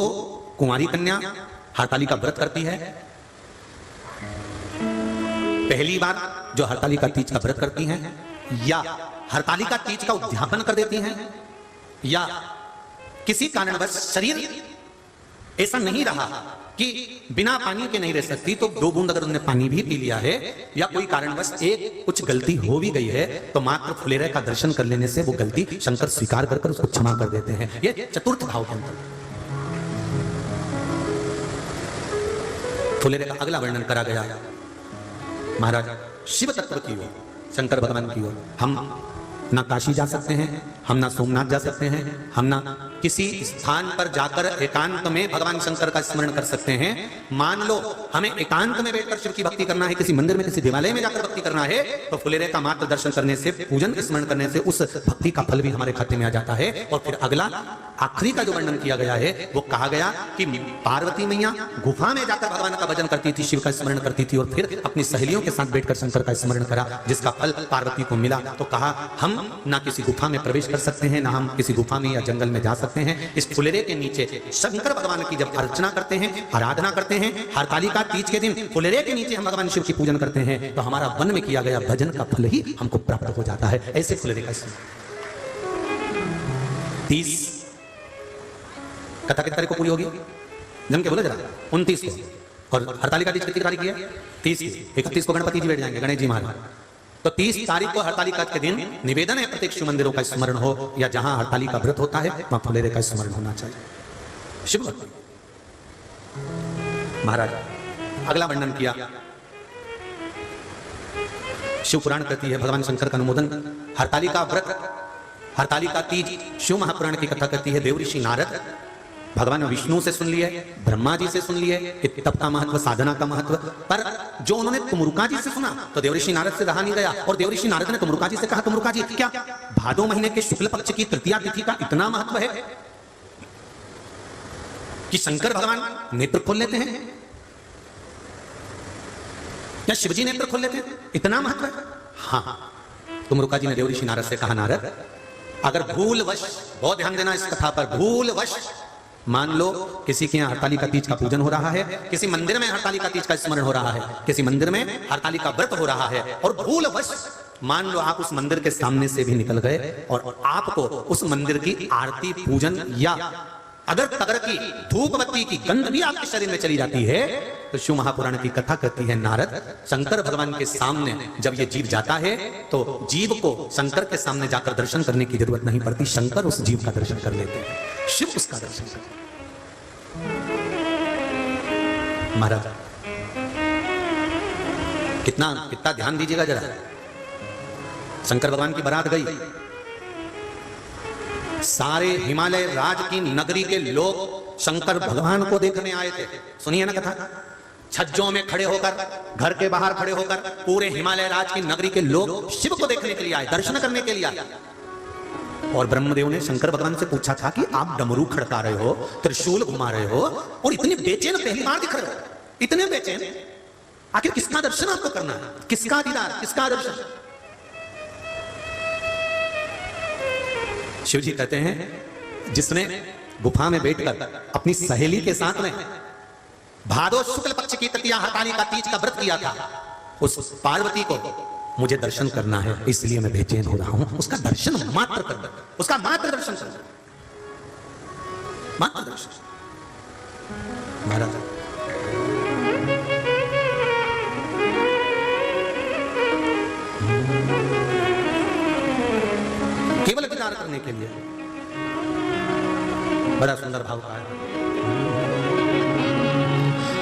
कुंवारी कन्या हरतालिका व्रत करती है, पहली बार जो हरतालिका तीज का व्रत करती हैं, या हरतालिका तीज का उद्यापन कर देती हैं, या किसी कारणवश शरीर ऐसा नहीं रहा कि बिना पानी के नहीं रह सकती, तो 2 बूंद अगर उन्होंने पानी भी पी लिया है या कोई कारणवश एक कुछ गलती हो भी गई है, तो मात्र फुलेरे का दर्शन कर लेने से वो गलती शंकर स्वीकार कर उसको क्षमा कर देते हैं। ये चतुर्थ भाव के अंतर। फुलेरे का अगला वर्णन करा गया महाराज शिव तत्व की ओर, शंकर भगवान की ओर। हम ना काशी जा सकते हैं, हम ना सोमनाथ जा सकते हैं, हम ना किसी स्थान पर जाकर एकांत में भगवान शंकर का स्मरण कर सकते हैं। मान लो हमें एकांत में बैठकर शिव की भक्ति करना है, किसी मंदिर में किसी देवालय में जाकर भक्ति करना है, तो फुलेरे का मात्र दर्शन करने से, पूजन स्मरण करने से उस भक्ति का फल भी हमारे खाते में आ जाता है। और फिर अगला आखिरी का जो वर्णन किया गया है वो कहा गया कि पार्वती मैया गुफा में जाकर भगवान का भजन करती थी, शिव का स्मरण करती थी और फिर अपनी सहेलियों के साथ बैठकर शंकर का स्मरण करा, जिसका फल पार्वती को मिला। तो कहा हम ना किसी गुफा में प्रवेश कर सकते हैं, ना हम किसी गुफा में या जंगल में जा सकते हैं। इस फुलेरे के नीचे शंकर भगवान की जब अर्चना करते हैं, आराधना करते हैं, हरतालिका तीज के दिन फुलेरे के नीचे हम भगवान शिव की पूजन करते हैं, तो हमारा वन में किया गया भजन का फल ही हमको प्राप्त हो जाता है। ऐसे फुलेरे का 30 कथा कितनी तारीख को पूरी होगी? जम के बोला जरा। 29 को। और हरतालिका तीज कितनी तारीख की है? 30 की। 31 को गणपति जी बैठ जाएंगे, गणेश जी महाराज। तो 30 तारीख को हरतालिका के दिन निवेदन है प्रत्येक शिव मंदिरों का स्मरण हो, या जहां हरतालिका व्रत होता है वहां फुलेरे का स्मरण होना चाहिए। शिव भक्ति महाराज अगला वर्णन किया। शिव पुराण कहती है भगवान शंकर का अनुमोदन, हरतालिका व्रत, हरतालिका तीज शिव महापुराण की कथा कहती है। देवऋषि नारद भगवान विष्णु से सुन लिए, ब्रह्मा जी से सुन लिए तप का महत्व, साधना का महत्व, पर जो उन्होंने तुमरुका जी से सुना तो देवऋषि नारद से रहा नहीं गया, और देवऋषि नारद ने तुमरुका जी से कहा, तुमरुका जी क्या भादो महीने के शुक्ल पक्ष की तृतीया तिथि का इतना महत्व है कि शंकर भगवान नेत्र खोल लेते हैं, या शिवजी नेत्र खोल लेते हैं, इतना महत्व है? हाँ। तुमरुका जी ने देवऋषि नारद से कहा, नारद अगर भूलवश, बहुत ध्यान देना इस कथा पर, भूलवश मान लो किसी के यहाँ हरतालिका तीज का पूजन हो रहा है, किसी मंदिर में हरतालिका तीज का स्मरण हो रहा है, किसी मंदिर में हरतालिका व्रत हो रहा है, और भूलवश मान लो आप उस मंदिर के सामने से भी निकल गए और आपको उस मंदिर की आरती, पूजन या अगर तगर की धूप बत्ती की गंध भी आपके शरीर में चली जाती है, तो शिव महापुराण की कथा कहती है नारद शंकर भगवान के सामने जब ये जीव जाता है तो जीव को शंकर के सामने जाकर दर्शन करने की जरूरत नहीं पड़ती, शंकर उस जीव का दर्शन कर लेते हैं, शिव उसका दर्शन करते हैं। महाराज कितना ध्यान दीजिएगा जरा। शंकर भगवान की बारात गई, सारे हिमालय राज की नगरी के लोग शंकर भगवान को देखने आए थे। सुनिए ना कथा। छज्जों में खड़े होकर, घर के बाहर खड़े होकर पूरे हिमालय राज की नगरी के लोग शिव को देखने के लिए आए, दर्शन करने के लिए आए। और ब्रह्मदेव ने शंकर भगवान से पूछा था कि आप डमरू खड़का रहे हो, त्रिशूल घुमा रहे हो और इतने बेचैन पहली बार दिख रहे हो, इतने बेचैन, आखिर किसका दर्शन आपको करना है? किसका दीदार, किसका दर्शन? शिव जी कहते हैं जिसने गुफा में बैठकर अपनी सहेली के साथ में भादो शुक्ल पक्ष की तृतीया हरतालिका तीज का व्रत किया था, उस पार्वती को मुझे दर्शन करना है, इसलिए मैं बेचैन हो रहा हूं। उसका दर्शन मात्र करना, उसका मात्र दर्शन करना, मात्र दर्शन। महाराज केवल विचार करने के लिए बड़ा सुंदर भाव का है।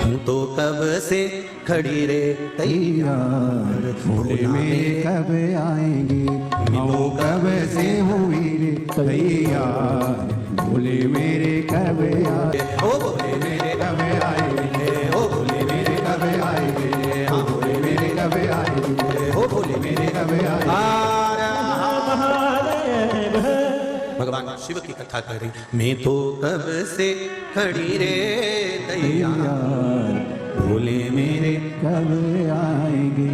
हूं तो कब से खड़ी रे तैयार, फूले में कब आएंगे, वो कब से हुई रे तैयार, भोले मेरे कब आए, ओ भोले मेरे कब आएंगे, ओ भोले मेरे कब आएंगे, हाँ भोले मेरे कब आएंगे, ओ भोले मेरे कब आएंगे। भगवान शिव की कथा कर रही, मैं तो कब से खड़ी रे तैयार, भोले मेरे कब आएंगे।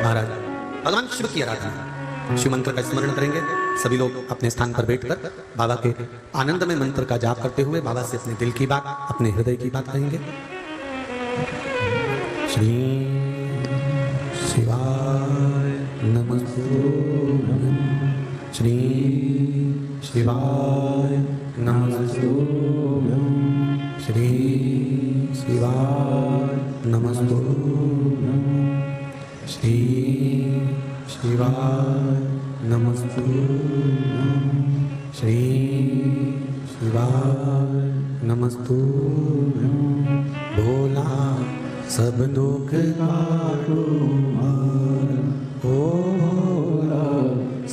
महाराज भगवान शिव की आराधना, शिव मंत्र का स्मरण करेंगे सभी लोग अपने स्थान पर बैठकर, बाबा के आनंद में मंत्र का जाप करते हुए बाबा से अपने दिल की बात, अपने हृदय की बात कहेंगे। श्री शिवाय नमः, श्री शिवाय नमस्तुभ्यं श्री शिवाय नमस्तुभ्यं श्री शिवाय नमस्तुभ्यं श्री शिवाय नमस्तुभ्यं भोला सब दुख काटो मारा, ओ भोला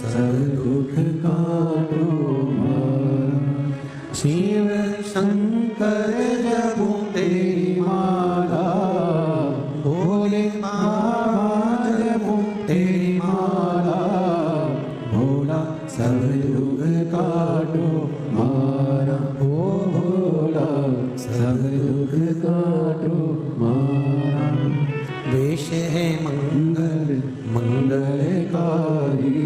सब दुख काटो मारा। शिव शंकर जपो तेरी माला, भोले बाबा जपो तेरी माला, भोला सब दुख काटो मारा, ओ भोला सब दुख काटो मारा। वेश है मंगल मंगलकारी,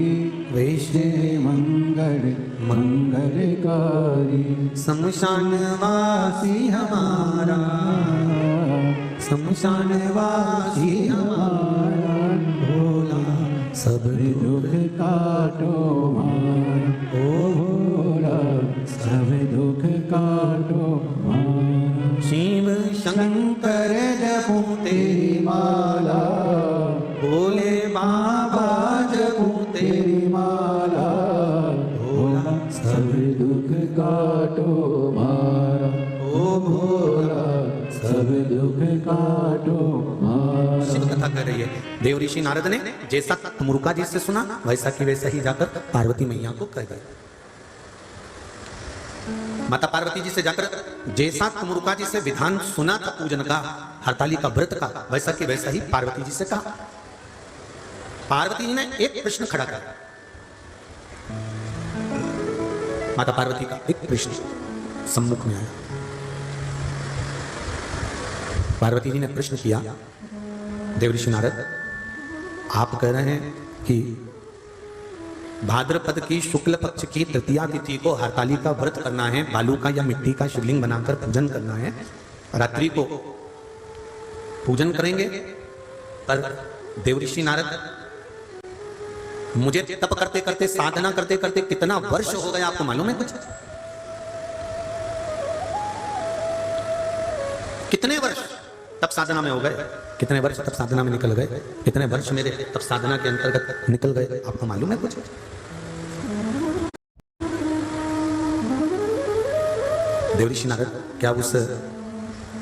वेश है मंगल मंगलकारी, शमशानवासी हमारा, शमशानवासी हमारा, भोला सब दुख काटो मारा, ओ भोला सब दुख काटो मारा। शिव शंकर जपो तेरी माला, भोले बाबा जपो तेरी माला, भोला सब दुख काटो मारा, ओ भोला सब दुख काटो मारा। शिव कथा कर रही है। देव ऋषि नारद ने जैसा मुरुका जी से सुना वैसा की वैसा ही जाकर पार्वती मैया को कह गए। माता पार्वती जी से जाकर जैसा तुमरुका जी से विधान सुना था पूजन का, हरताली का व्रत का, वैसा कि वैसा ही पार्वती जी से कहा। पार्वती जी ने एक प्रश्न खड़ा किया। माता पार्वती का एक प्रश्न सम्मुख में आया। पार्वती जी ने प्रश्न किया, देवऋषि नारद आप कह रहे हैं कि भाद्रपद की शुक्ल पक्ष की तृतीया तिथि को हरताली का व्रत करना है, बालू का या मिट्टी का शिवलिंग बनाकर पूजन करना है, रात्रि को पूजन करेंगे। पर देवऋषि नारद मुझे तप करते करते साधना करते करते कितना वर्ष हो गया आपको मालूम है कुछ? कितने वर्ष तप साधना में हो गए, कितने वर्ष तप साधना में निकल गए, कितने वर्ष मेरे तप साधना के अंतर्गत निकल गए, आपको मालूम है कुछ? देवऋषि नारद क्या उस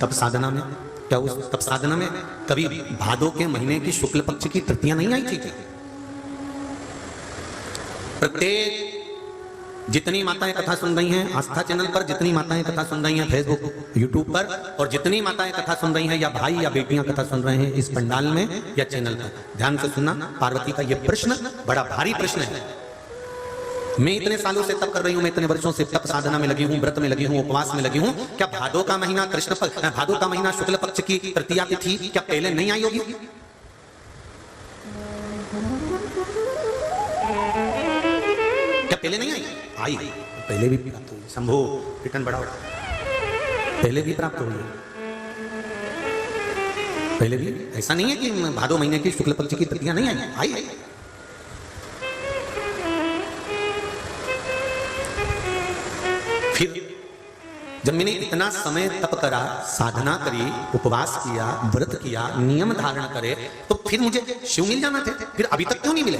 तप साधना में कभी भादो के महीने की शुक्ल पक्ष की तृतीया नहीं आई थी? प्रत्येक जितनी माताएं कथा सुन रही हैं आस्था चैनल पर, जितनी माताएं कथा सुन रही हैं फेसबुक यूट्यूब पर, और जितनी माताएं कथा सुन रही हैं या भाई या बेटियां कथा सुन रहे हैं इस पंडाल में या चैनल पर, ध्यान से सुनना। पार्वती का यह प्रश्न बड़ा भारी प्रश्न है। मैं इतने सालों से तप कर रही हूं, मैं इतने वर्षों से तप साधना में लगी हूं, व्रत में लगी हूं, उपवास में लगी हूं। क्या भादो का महीना भादो का महीना शुक्ल पक्ष की तृतीया तिथि क्या पहले नहीं आई होगी? क्या पहले नहीं आई? आई पहले भी प्राप्त हुई। शंभो रिटर्न बढ़ाओ, पहले भी प्राप्त हुई, पहले भी। ऐसा नहीं है कि भादो महीने की शुक्ल पक्ष की तृतीया नहीं आई, आई। फिर जब मैंने इतना समय तप करा, साधना करी, उपवास किया, व्रत किया, नियम धारण करे, तो फिर मुझे शिव मिल जाना थे, फिर अभी तक क्यों नहीं मिले?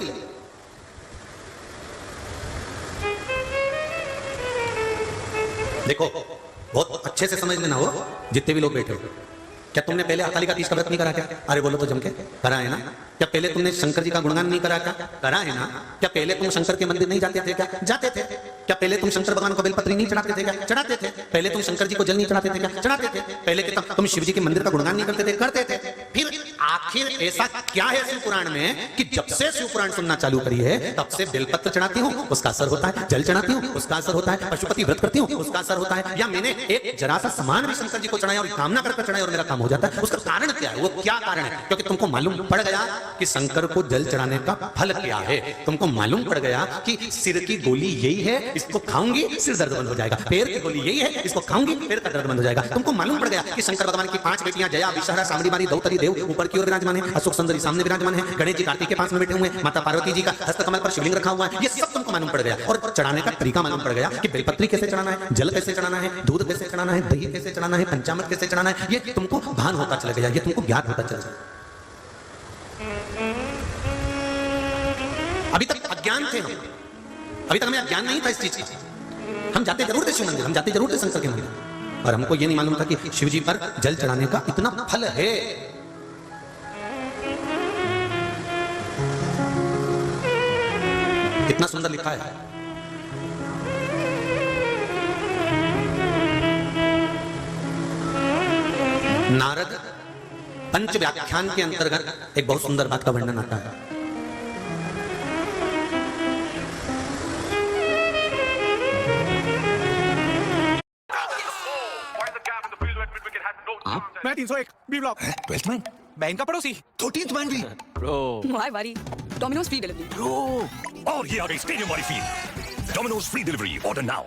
देखो बहुत अच्छे से समझ लेना हो जितने भी लोग बैठे हो। क्या तुमने पहले हरतालिका तीज का व्रत नहीं करा क्या? अरे बोलो तो जम के, करा है ना? क्या पहले तुमने शंकर जी का गुणगान नहीं करा क्या? करा है ना? क्या पहले तुम शंकर के मंदिर नहीं जाते थे क्या? जाते थे। क्या पहले तुम शंकर भगवान को बेलपत्री नहीं चढ़ाते थे क्या? चढ़ाते थे। पहले तुम शंकर जी को जल नहीं चढ़ाते थे क्या? चढ़ाते थे। पहले तुम शिव जी के मंदिर का गुणगान नहीं करते थे? करते थे। फिर आखिर ऐसा क्या है शिव पुराण में कि जब से शिव पुराण सुनना चालू करी है तब से बेलपत्र चढ़ाती हूँ उसका असर होता है, जल चढ़ाती हूँ उसका असर होता है, पशुपति व्रत करती हूँ उसका असर होता है, या मैंने एक जरा सा सामान भी शंकर जी को चढ़ाया और कामना करके चढ़ाया और मेरा काम हो जाता है। उसका कारण क्या है? वो क्या कारण है? क्योंकि तुमको मालूम पड़ गया कि शंकर को जल चढ़ाने का फल क्या है। तुमको मालूम पड़ गया कि सिर की गोली यही है, इसको खाऊंगी सिर दर्द बंद हो जाएगा। पैर की गोली यही है, इसको खाऊंगी पैर का दर्द बंद हो जाएगा। तुमको मालूम पड़ गया कि शंकर भगवान की 5 बेटियां जया, विषहरा, सामड़ी, दौतरी, देव ऊपर की की ओर विराजमान है, अशोक सुंदरी सामने विराजमान है, गणेश जी कार्तिक के पास में बैठे हुए हैं, माता पार्वती जी का हस्त कमल पर शिवलिंग रखा हुआ है। ये सब तुमको मालूम पड़ गया और चढ़ाने का तरीका मालूम पड़ गया कि बेलपत्री कैसे चढ़ाना है, जल कैसे चढ़ाना है, दूध कैसे चढ़ाना है, दही कैसे चढ़ाना है, पंचामृत कैसे चढ़ाना है। ये तुमको भान होता चला गया, ये तुमको ज्ञात होता चला गया। अभी तक अज्ञान थे हम, अभी तक हमें अज्ञान नहीं था इस चीज का। हम जाते जरूर थे शिव मंदिर, हम जाते जरूर थे शंकर के मंदिर, और हमको ये नहीं मालूम था कि शिव जी पर जल चढ़ाने का इतना फल है। कितना सुंदर लिखा है। नारद पंच व्याख्यान के अंतर्गत एक बहुत सुंदर बात का वर्णन आता है। मैं 301 बी ब्लॉक। 12th मैन, मैं इनका पड़ोसी। 13th मैन भी। वाई वारी डोमिनोज फ्री डिलीवरी। और ये आ गई स्टेडियम वाली feel. Domino's free delivery, order now.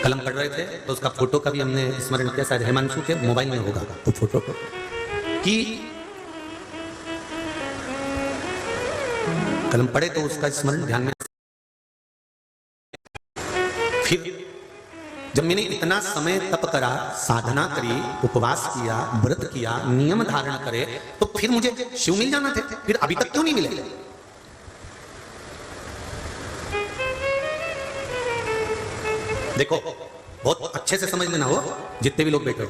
कलम पढ़ रहे थे तो उसका फोटो का भी हमने स्मरण किया, शायद हिमांशु के मोबाइल में होगा वो फोटो को, कि कलम पढ़े तो उसका स्मरण ध्यान में। फिर जब मैंने इतना समय तप करा, साधना करी, उपवास किया, व्रत किया, नियम धारण करे, तो फिर मुझे शिव मिल जाना थे। फिर अभी तक क्यों नहीं मिले? देखो बहुत अच्छे से समझ लेना हो, जितने भी लोग बैठे हो,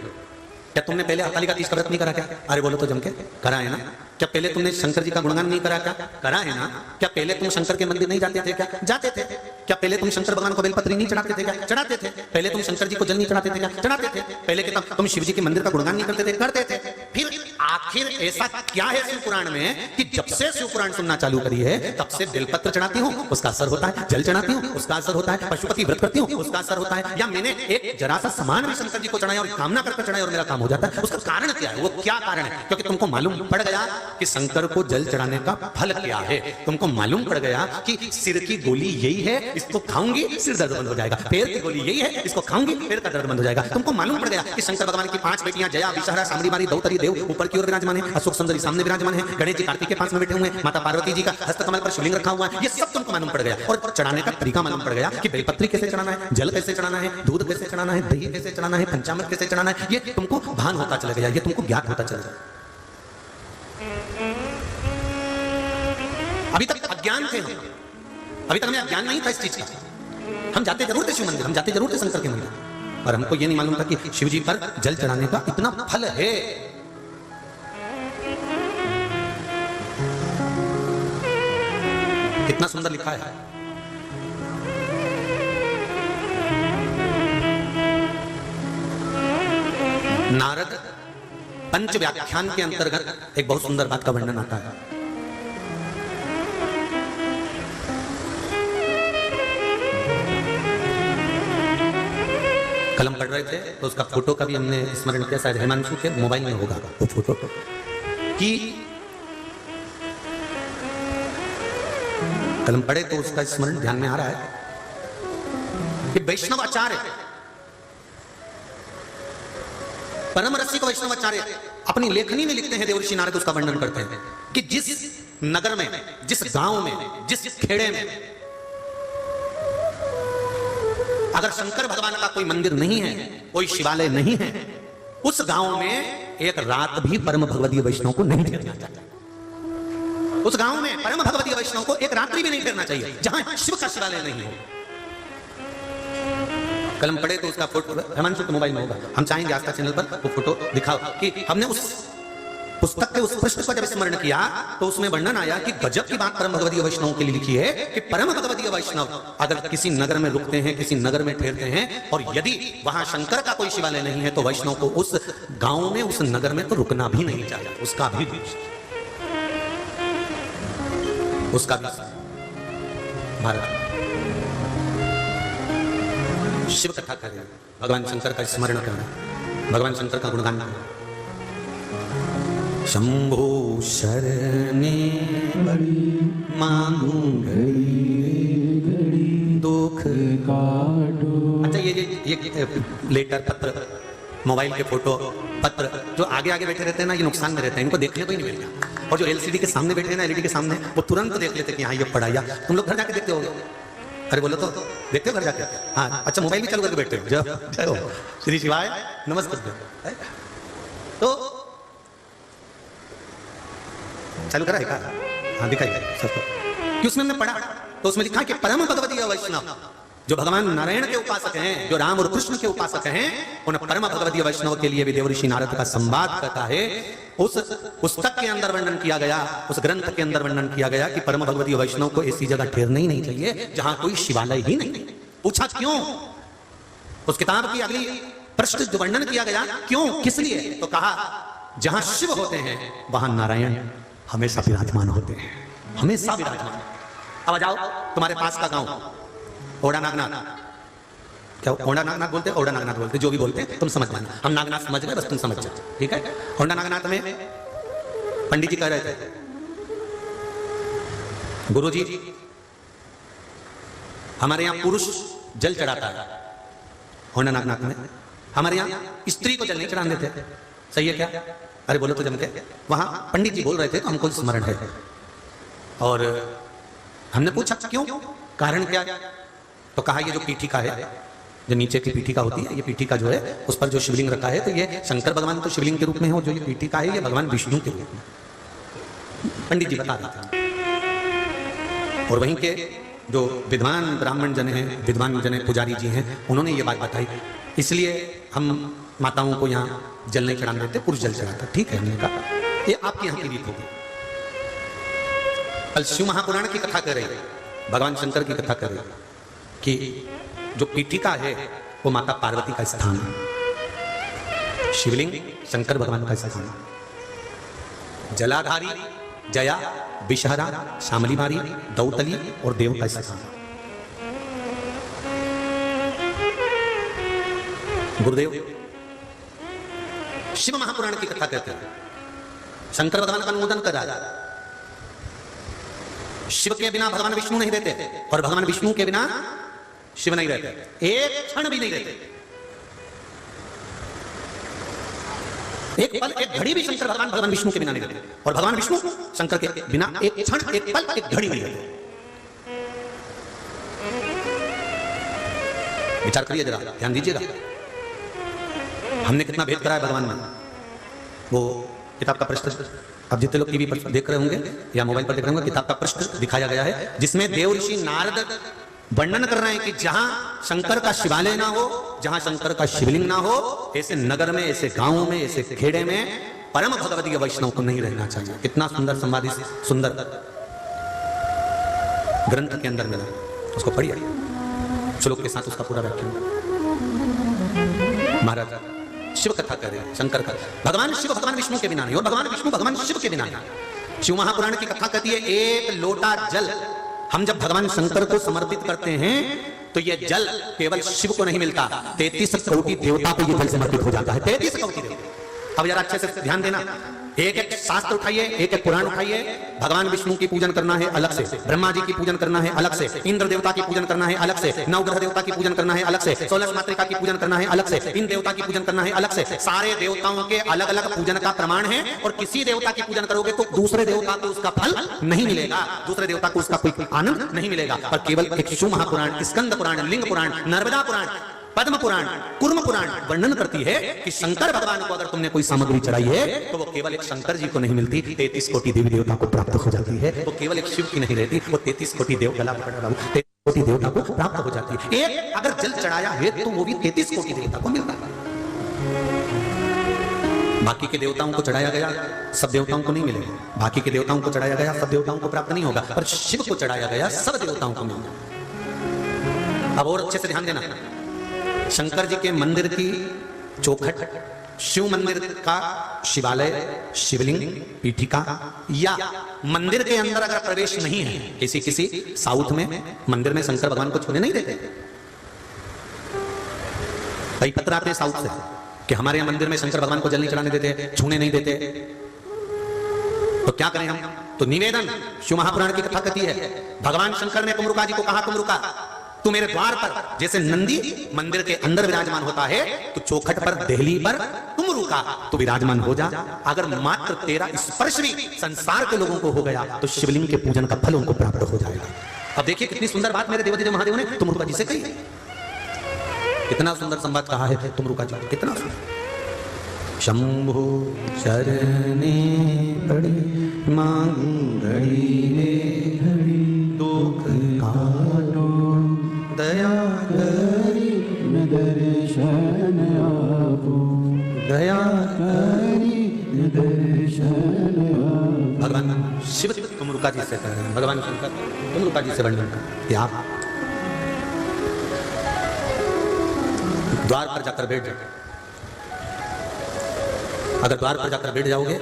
क्या तुमने पहले हरतालिका तीज का व्रत नहीं करा क्या? अरे बोलो तो जम के, करा है ना? क्या पहले तुमने शंकर जी का गुणगान नहीं करा क्या? करा है ना? क्या पहले तुम शंकर के मंदिर नहीं जाते थे क्या? जाते थे। क्या पहले तुम शंकर भगवान को बेलपत्री नहीं चढ़ाते थे क्या? चढ़ाते थे। पहले तुम शंकर जी को जल नहीं चढ़ाते थे क्या? चढ़ाते थे। पहले के तुम शिव जी के मंदिर का गुणगान नहीं करते थे? करते थे। फिर आखिर ऐसा क्या है शिव पुराण में कि जब से शिव पुराण सुनना चालू करी है तब से बेलपत्र चढ़ाती हूँ, उसका असर होता है, जल चढ़ाती हूँ, उसका असर होता है, पशुपति व्रत करती हूँ, उसका असर होता है, या मैंने एक जरा सा सामान भी शंकर जी को चढ़ाया और कामना करके चढ़ाया और मेरा काम हो जाता है। उसका कारण क्या है? वो क्या कारण है? क्योंकि तुमको मालूम पड़ गया कि शंकर को जल चढ़ाने का फल क्या है। तुमको मालूम पड़ गया कि सिर की गोली यही है, इसको खाऊंगी सिर दर्द बंद हो जाएगा। पैर की गोली यही है, इसको खाऊंगी पैर का दर्द बंद हो जाएगा। तुमको मालूम पड़ गया कि शंकर भगवान की 5 बेटियां जया, विषहरा, सामरीबारी, दौतरी, देव ऊपर की ओर विराजमान है, अशोक सुंदरी सामने विराजमान है, गणेश जी कार्तिक के पास में बैठे हुए हैं, माता पार्वती जी का हस्त कमल पर शिवलिंग रखा हुआ है। ये सब तुमको मालूम पड़ गया और चढ़ाने का तरीका मालूम पड़ गया कि बेलपत्री कैसे चढ़ाना है, जल कैसे चढ़ाना है, दूध कैसे चढ़ाना है, दही कैसे चढ़ाना है, पंचामृत कैसे चढ़ाना है। ये तुमको भान होता चला गया, ये तुमको ज्ञात होता चला गया। अभी तक अज्ञान थे हम, अभी तक हमें अज्ञान नहीं था इस चीज का। हम जाते जरूर थे शिव मंदिर, हम जाते जरूर थे शंकर के मंदिर, और हमको ये नहीं मालूम था कि शिव जी पर जल चढ़ाने का इतना फल है। कितना सुंदर लिखा है। नारद पंच व्याख्यान के अंतर्गत एक बहुत सुंदर बात का वर्णन आता है। कलम पढ़ रहे थे तो उसका फोटो का भी हमने स्मरण किया, शायद हिमांशु के मोबाइल में होगा वो फोटो को, कि कलम पढ़े तो उसका स्मरण ध्यान में आ रहा है कि वैष्णव आचार्य, परम रसिक वैष्णव आचार्य अपनी लेखनी में लिखते हैं, देवर्षि नारद उसका वर्णन करते हैं कि जिस नगर में, जिस गांव में, जिस खेड़े में अगर शंकर भगवान का कोई मंदिर नहीं है, कोई शिवालय नहीं है, उस गांव में एक रात भी परम भगवदीय वैष्णव को नहीं ठहरना चाहिए। उस गांव में परम भगवदीय वैष्णव को एक रात्रि भी नहीं ठहरना चाहिए जहां शिव का शिवालय नहीं हो। कलम पढ़े तो उसका फोटो हिमांशु के मोबाइल में होगा, हम चाहेंगे आस्था चैनल पर वो फोटो दिखाओ कि हमने उस पुस्तक के उस पृष्ठ को जब स्मरण किया तो उसमें वर्णन आया कि गजब की बात परम भगवदीय वैष्णव के लिए लिखी है कि परम भगवदीय वैष्णव अगर किसी नगर में रुकते हैं, किसी नगर में ठहरते हैं, और यदि वहां शंकर का कोई शिवालय नहीं है तो वैष्णव को उस गांव में, उस नगर में तो रुकना भी नहीं चाहिए। उसका भी भारत शिव कथा करें, भगवान शंकर का स्मरण करें, भगवान शंकर का गुणगान करें। शंभो शरणे मांगू घड़ी दुख काटो। अच्छा ये लेटर पत्र मोबाइल के फोटो, पत्र, जो आगे आगे बैठे रहते हैं ना, ये नुकसान में रहते हैं, इनको देखने को ही नहीं मिलता। और जो एलसीडी के सामने बैठे हैं ना, एलईडी के सामने, वो तुरंत देख लेते हैं कि हाँ ये पढ़ा। या तुम लोग घर जाके देखते होगे? अरे बोलो तो, देखते हो घर जाके? हाँ, अच्छा मोबाइल भी चालू करके बैठते हो? जय हो, श्री शिवाय नमस्कार। तो चालू करा है क्या? हाँ दिखाइए सबको कि उसमें हमने पढ़ा, तो उसमें लिखा कि परम भगवदीय वैष्णव, जो भगवान नारायण के उपासक हैं, जो राम और कृष्ण के उपासक हैं, उन परम भगवदीय वैष्णव के लिए भी देवऋषि नारद का संवाद करता है। उस पुस्तक के अंदर वर्णन किया गया, उस ग्रंथ के अंदर वर्णन किया गया कि परम भगवदीय वैष्णव को ऐसी जगह ठहरना ही नहीं चाहिए जहां कोई शिवालय ही नहीं। पूछा क्यों? उस किताब की अगली प्रश्न जो वर्णन किया गया, क्यों, किस लिए, तो कहा जहां शिव होते हैं वहां नारायण हमेशा विराजमान होते हैं, हमेशा विराजमान। अब आ जाओ तुम्हारे पास का गांव ओड़ा नागनाथ, क्या ओड़ा नागनाथ बोलते हैं? ओड़ा नागनाथ बोलते, जो भी बोलते हैं तुम समझ जाना, हम नागनाथ समझ गए, बस तुम समझ जाओ, ठीक है। ओड़ा नागनाथ में पंडित जी कह रहे थे, गुरु जी हमारे यहां पुरुष जल चढ़ाता है, ओड़ा नागनाथ में हमारे यहां स्त्री को जल नहीं चढ़ाने देते, सही है क्या? अरे बोलो तो जम के। वहां पंडित जी बोल रहे थे तो हमको स्मरण है, और हमने पूछा क्यों, कारण क्या? तो कहा ये जो पीठिका है, जो नीचे की पीठिका होती है, ये पीठिका जो है उस पर जो शिवलिंग रखा है, तो ये शंकर भगवान तो शिवलिंग के रूप में है, और जो ये पीठिका है ये भगवान विष्णु के रूप में, पंडित जी बता रहे थे। और वहीं के जो विद्वान ब्राह्मण जन हैं, विद्वान जन पुजारी जी हैं, उन्होंने ये बात बताई, इसलिए हम माताओं को यहाँ जल नहीं चढ़ाने देते, पुरुष जल चढ़ाता। ठीक है, हमने कहा ये आपके यहाँ की रीत होगी। कल शिव महापुराण की कथा कर रही है, भगवान शंकर की कथा कर रही है कि जो पीठिका है वो माता पार्वती का स्थान है, शिवलिंग शंकर भगवान का स्थान है, जलाधारी जया विषहरा शामलीमारी दौतली और देव का स्थान। गुरुदेव शिव महापुराण की कथा कहते हैं, शंकर भगवान का अनुमोदन कर रहा है, शिव के बिना भगवान विष्णु नहीं रहते और भगवान विष्णु के बिना शिव नहीं रहते, एक क्षण भी नहीं रहते, एक पल एक घड़ी भी शंकर भगवान विष्णु के बिना नहीं रहते, और भगवान विष्णु शंकर के बिना एक क्षण एक पल एक घड़ी नहीं रहते। विचार करिए जरा, ध्यान दीजिएगा, हमने कितना भेद करा है भगवान में। वो किताब का पृष्ठ अब जितने लोग टीवी पर देख रहे होंगे या मोबाइल पर देख रहे होंगे, किताब का पृष्ठ दिखाया गया है जिसमें देवऋषि नारद वर्णन कर रहे हैं कि जहां शंकर का शिवालय ना हो, जहां शंकर का शिवलिंग ना हो, ऐसे नगर में, ऐसे गांवों में, ऐसे खेड़े में परम भगवदीय वैष्णव को नहीं रहना चाहिए। कितना सुंदर संवाद इस सुंदर ग्रंथ के अंदर मिला, उसको पढ़िए श्लोक के साथ उसका पूरा व्याख्यान। महाराज शिव कथा कर रहे हैं, शंकर का, भगवान शिव भगवान विष्णु के बिना नहीं, और भगवान विष्णु भगवान शिव के बिना नहीं। शिव महापुराण की कथा कहती है एक लोटा जल हम जब भगवान शंकर को समर्पित करते हैं तो ये जल केवल शिव को नहीं मिलता, 33 कोटि देवता को ये जल समर्पित हो जाता है, 33 कोटि देवता। अब जरा अच्छे से ध्यान देना, एक एक शास्त्र उठाइए, एक एक पुराण उठाइए, भगवान विष्णु की पूजन करना है अलग से, ब्रह्मा जी की पूजन करना है अलग से, इंद्र देवता की पूजन करना है अलग से, नवग्रह देवता की पूजन करना है अलग से, 16 मातृका की पूजन करना है अलग से, इन देवता की पूजन करना है अलग से। सारे देवताओं के अलग अलग पूजन का प्रमाण है, और किसी देवता की पूजन करोगे तो दूसरे देवता को उसका फल नहीं मिलेगा, दूसरे देवता को उसका कोई आनंद नहीं मिलेगा, पर केवल एक शिव महापुराण, स्कंद पुराण, लिंग पुराण, नर्मदा पुराण, पद्म पुराण, कुर्म पुराण वर्णन करती है कि शंकर भगवान को अगर तुमने कोई सामग्री चढ़ाई है तो वो केवल एक शंकर जी को नहीं मिलती, 33 कोटि देवी देवता को प्राप्त हो जाती है। वो केवल एक शिव की नहीं रहती, वो 33 कोटि देव गला पकड़ रहा हूं, 33 कोटि देवता को प्राप्त हो जाती है। एक अगर जल चढ़ाया है तो वो भी 33 कोटि देवता को मिलता है। बाकी के देवताओं को चढ़ाया गया सब देवताओं को नहीं मिलेगा, बाकी के देवताओं को चढ़ाया गया सब देवताओं को प्राप्त नहीं होगा, पर शिव को चढ़ाया गया सब देवताओं को मिलेगा। अब और अच्छे से ध्यान देना, शंकर जी के मंदिर की चौखट, शिव मंदिर का शिवालय, शिवलिंग, पीठिका, या मंदिर के अंदर अगर प्रवेश नहीं है, किसी साउथ में मंदिर में शंकर भगवान को छूने नहीं देते, कई पत्र आते हैं साउथ से कि हमारे यहाँ मंदिर में शंकर भगवान को जल नहीं चढ़ाने देते, छूने नहीं देते, तो क्या करें हम? तो निवेदन शिव महापुराण की कथा कहती है, भगवान शंकर ने कुमरुका जी को कहा, कुमरुका तू मेरे द्वार पर जैसे नंदी मंदिर के अंदर विराजमान होता है, तो चौखट पर देहली पर तुम रुका तो विराजमान हो जा। अगर मात्र तेरा स्पर्श भी संसार के लोगों को हो गया तो शिवलिंग के पूजन का फल उनको प्राप्त हो जाएगा। अब देखिए कितनी सुंदर बात मेरे देवदेव महादेव ने तुमरुका जी से कही है। कितना सुंदर संवाद कहा है तुमरुका जी, कितना सुंदर। शंभु शरणे पड़ी मांगू घड़ी रे घड़ी, दुख काटो दया करी दर्शन आपो, दया करी दर्शन आपो। भगवान शिव तुमरुका जी से कह रहे हैं, भगवान शंकर तुमरुका जी से वर्णन कर कि आप द्वार पर जाकर बैठ जाओ। अगर द्वार पर जाकर बैठ जाओगे,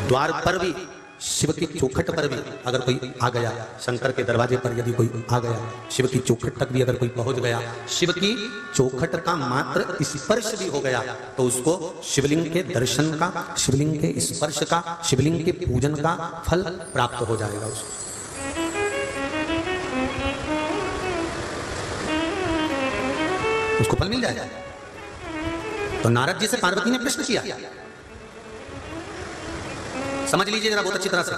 द्वार पर भी शिव की चौखट पर भी अगर कोई आ गया, शंकर के दरवाजे पर यदि कोई आ गया, शिव की चौखट तक भी अगर कोई पहुंच गया, शिव की चौखट का मात्र स्पर्श भी हो गया, तो उसको शिवलिंग के दर्शन का, शिवलिंग के स्पर्श का, शिवलिंग के पूजन का फल प्राप्त हो जाएगा उसको। उसको फल मिल जाएगा। तो नारद जी से पार्वती ने प्रश्न किया, समझ लीजिए जरा बहुत अच्छी तरह से।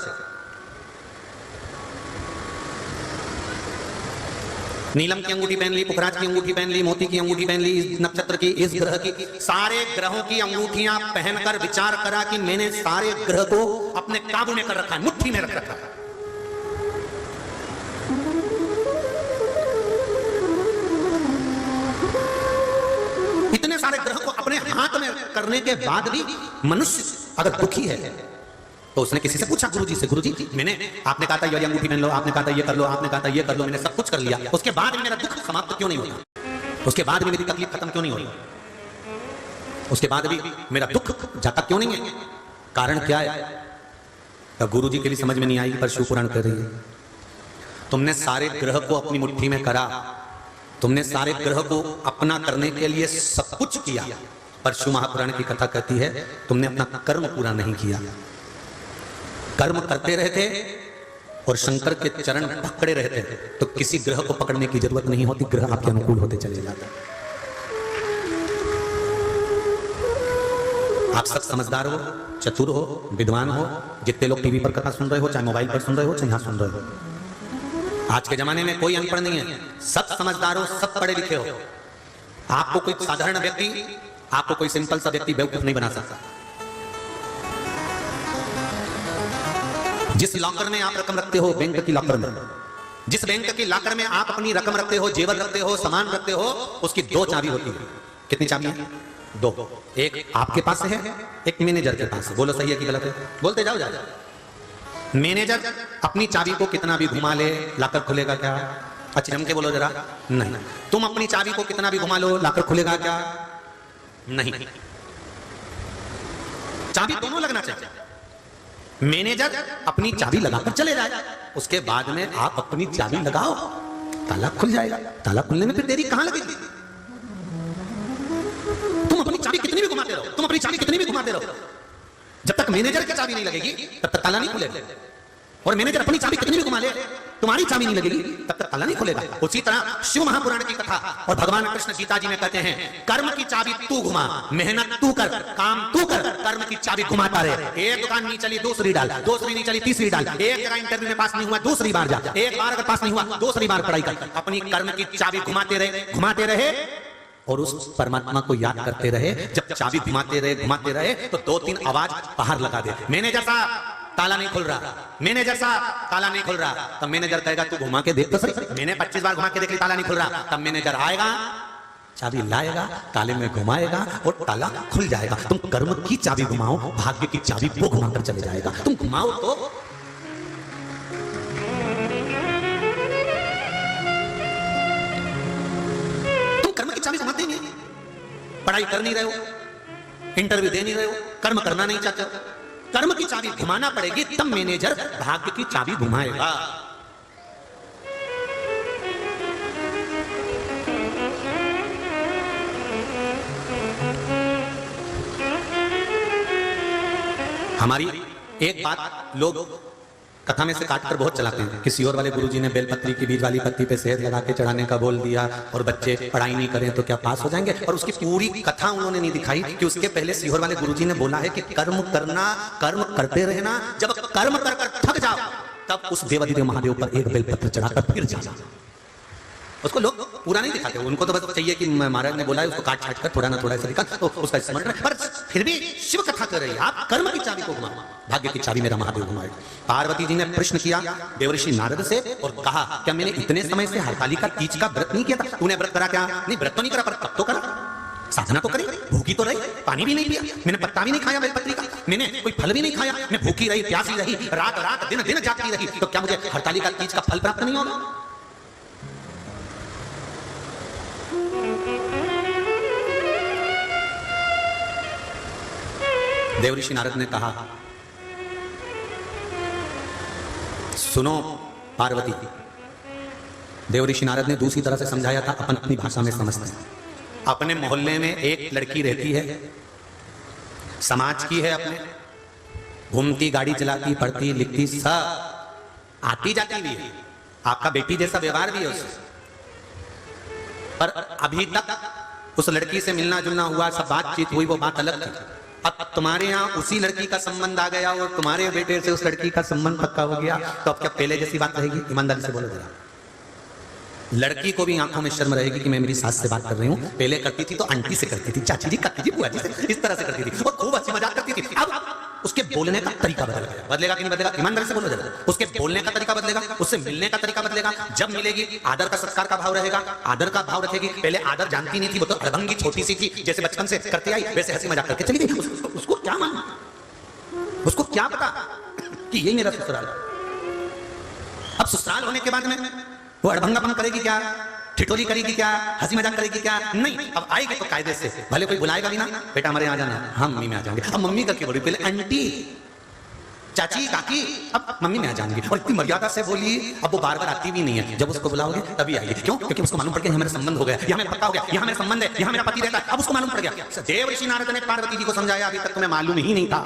नीलम की अंगूठी पहन ली, पुखराज की अंगूठी पहन ली, मोती की अंगूठी पहन ली, इस नक्षत्र की, इस ग्रह की, सारे ग्रहों की अंगूठियां पहनकर विचार करा कि मैंने सारे ग्रह को अपने काबू में कर रखा है, मुट्ठी में रख रखा है। इतने सारे ग्रह को अपने हाथ में करने के बाद भी मनुष्य अगर दुखी है तो उसने किसी से पूछा, गुरुजी से, गुरुजी मैंने, आपने कहा था ये अंगूठी पहन लो, आपने कहा था ये कर लो, आपने कहा था ये कर लो, मैंने सब कुछ कर लिया, उसके बाद भी मेरा दुख समाप्त क्यों नहीं होता? उसके बाद भी मेरी तकलीफ खत्म क्यों नहीं होती? उसके बाद भी मेरा दुख जाता क्यों नहीं है? कारण क्या है? तो गुरुजी के लिए समझ में नहीं आई, पर शिव पुराण कर रही है, तुमने सारे ग्रह को अपनी मुट्ठी में करा, तुमने सारे ग्रह को अपना करने के लिए सब कुछ किया, पर शिव महापुराण की कथा कहती है तुमने अपना कर्म पूरा नहीं किया। कर्म करते रहते और शंकर के चरण पकड़े रहते तो किसी ग्रह को पकड़ने की जरूरत नहीं होती, ग्रह आपके अनुकूल होते चले जाते। आप सब समझदार हो, चतुर हो, विद्वान हो, जितने लोग टीवी पर कथा सुन रहे हो, चाहे मोबाइल पर सुन रहे हो, चाहे यहां सुन रहे हो, आज के जमाने में कोई अनपढ़ नहीं है, सब समझदार हो, सब पढ़े लिखे हो। आपको कोई साधारण व्यक्ति, आपको कोई सिंपल सा व्यक्ति बेवकूफ नहीं बना सकता। जिस लॉकर में आप रकम रखते हो, बैंक की लॉकर में, जिस बैंक की लॉकर में आप अपनी रकम रखते हो, जेवर रखते हो, सामान रखते हो, उसकी दो चाबी होती है। कितनी चाबी है? दो। एक आपके पास है, एक मैनेजर के पास है। बोलो सही है कि गलत है? बोलते जाओ जाओ। मैनेजर अपनी चाबी को कितना भी घुमा ले, लॉकर खुलेगा क्या? अच्छी जम के बोलो जरा। नहीं। तुम अपनी चाबी को कितना भी घुमा लो, लॉकर खुलेगा क्या? नहीं। चाबी दोनों लगना चाहिए। मैनेजर अपनी चाबी लगाकर चले जाए, उसके बाद में आप अपनी चाबी लगाओ, ताला खुल जाएगा। ताला खुलने में फिर देरी कहां लगेगी? तुम अपनी चाबी कितनी भी घुमाते रहो, तुम अपनी चाबी कितनी भी घुमाते रहो, जब तक मैनेजर की चाबी नहीं लगेगी तब तक ताला नहीं खुलेगा। और मैनेजर अपनी चाबी कितनी भी घुमा ले, तुम्हारी चाबी नहीं लगेगी तब तक ताला नहीं खुलेगा। उसी तरह शिव महापुराण की कथा और भगवान कृष्ण गीता जी में कहते हैं, कर्म की चाबी तू घुमा, मेहनत तू कर, काम तू कर, कर्म की चाबी घुमाता रहे। एक दुकान नहीं चली दूसरी डाल, दूसरी नहीं चली तीसरी डाल, एक जगह इंटरव्यू में पास नहीं हुआ दूसरी बार जा, एक बार अगर पास नहीं हुआ दूसरी बार पढ़ाई कर। अपनी कर्म की चाबी घुमाते रहे और उस परमात्मा को याद करते रहे। जब चाबी घुमाते रहे तो 2-3 आवाज बाहर लगा दे, मैनेजर साहब ताला नहीं खुल रहा, मैनेजर साहब ताला नहीं खुल रहा। तब मैनेजर कहेगा तू घुमा के देख तो सही। मैंने 25 बार घुमा के देख ली, ताला नहीं खुल रहा। तब मैनेजर आएगा, चाबी लाएगा, ताले में घुमाएगा और ताला खुल जाएगा। तुम कर्म की चाबी घुमाओ, भाग्य की चाबी वो घुमाकर चले जाएगा। तुम घुमाओ तो तुम कर्म की चाबी घुमाते नहीं, पढ़ाई कर नहीं रहे हो, इंटरव्यू दे नहीं रहे हो, कर्म करना नहीं चाहते हो, कर्म की चाबी घुमाना पड़ेगी, तब मैनेजर भाग्य की चाबी घुमाएगा। हमारी एक बात लोग कथा में से काटकर बहुत चलाते हैं। किसी और वाले गुरुजी ने बेलपत्री की बीज वाली पत्ती पे शहद लगा के चढ़ाने का बोल दिया और बच्चे पढ़ाई नहीं करें तो क्या पास हो जाएंगे, और उसकी पूरी कथा उन्होंने नहीं दिखाई कि उसके पहले सीहोर वाले गुरुजी ने बोला है कि कर्म करना, कर्म करते रहना, जब कर्म कर कर थक जाओ तब उस देवाधिदेव महादेव पर एक बेलपत्र चढ़ाकर फिर जाना। उसको लोग पूरा नहीं दिखाते, उनको तो बस चाहिए कि महाराज ने बोला है उसको काट छाट कर थोड़ा ना थोड़ा ऐसा दिखा तो उसका स्मरण, पर फिर भी शिव कथा कर रही है। आप कर्म की चाबी को घुमाओ, भाग्य की चाबी मेरा महादेव घुमाए। पार्वती जी ने प्रश्न किया देवर्षि नारद से और कहा क्या मैंने इतने समय से हरतालिका तीज का व्रत नहीं किया था? तूने व्रत करा क्या? नहीं, व्रत तो नहीं करा, पर तब तो करा, साधना तो करी, भूखी तो रही, पानी भी नहीं पिया, मैंने पत्ता भी नहीं खाया बेलपत्री का, मैंने कोई फल भी नहीं खाया, मैं भूखी रही, प्यासी रही, रात रात दिन दिन जागती रही, तो क्या मुझे हरतालिका तीज का फल प्राप्त नहीं होगा? देवऋषि नारद ने कहा सुनो पार्वती। देवऋषि नारद ने दूसरी तरह से समझाया था, अपन अपनी भाषा में समझते हैं। अपने मोहल्ले में एक लड़की रहती है, समाज की है, अपने घूमती, गाड़ी चलाती, पढ़ती लिखती, सब आती जाती भी है, आपका बेटी जैसा व्यवहार भी है उससे, पर अभी तक उस लड़की से मिलना जुलना हुआ, सब बातचीत हुई, वो बात अलग थी। अब तुम्हारे यहाँ उसी लड़की का संबंध आ गया और तुम्हारे बेटे से उस लड़की का संबंध पक्का हो गया, तो अब क्या पहले जैसी बात रहेगी? ईमानदारी से बोलो जरा। लड़की को भी आंखों में शर्म रहेगी कि मैं मेरी सास से बात कर रही हूँ। पहले करती थी तो आंटी से करती थी, चाची जी, काकी जी, बुआ जी से, इस तरह से करती थी और खूब हंसी मजाक करती थी। अब उसके बोलने का तरीका बदल गया। बदलेगा कि नहीं बदलेगा? ईमानदारी से बोलो जरा। उसके बोलने का तरीका बदलेगा, उससे मिलने का तरीका बदलेगा। जब मिलेगी आदर का सत्कार का भाव रहेगा, आदर का भाव रखेगी। पहले आदर जानती नहीं थी, वो तो अड़भंगी छोटी सी थी, जैसे बचपन से करती आई वैसे हंसी मजाक करके चली गई। उसको क्या मानना, उसको क्या पता कि यही मेरा ससुराल है। अब ससुराल होने के बाद में वो अड़भंगापन करेगी क्या, ठिठोली करेगी क्या, हंसी मजाक करेगी क्या? नहीं, अब आएगी तो कायदे से, भले कोई बुलाएगा भी ना, बेटा हमारे यहाँ जाना, हम मम्मी में आ जाएंगे। अब मम्मी करके बोली, पहले आंटी, चाची, काकी, अब मम्मी में आ जाएंगी। और इतनी मर्यादा से बोली, अब वो बार बार आती भी नहीं है। जब उसको बुलाओगे तभी आएगी। क्यों? क्योंकि उसको मालूम पड़ गया हमारा संबंध हो गया, यहाँ मेरा पक्का हो गया, यहाँ मेरा संबंध है, यहाँ मेरा पति रहता है। अब उसको मालूम पड़ गया। देवऋषि नारद ने पार्वती जी को समझाया, अभी तक तुम्हें मालूम ही नहीं था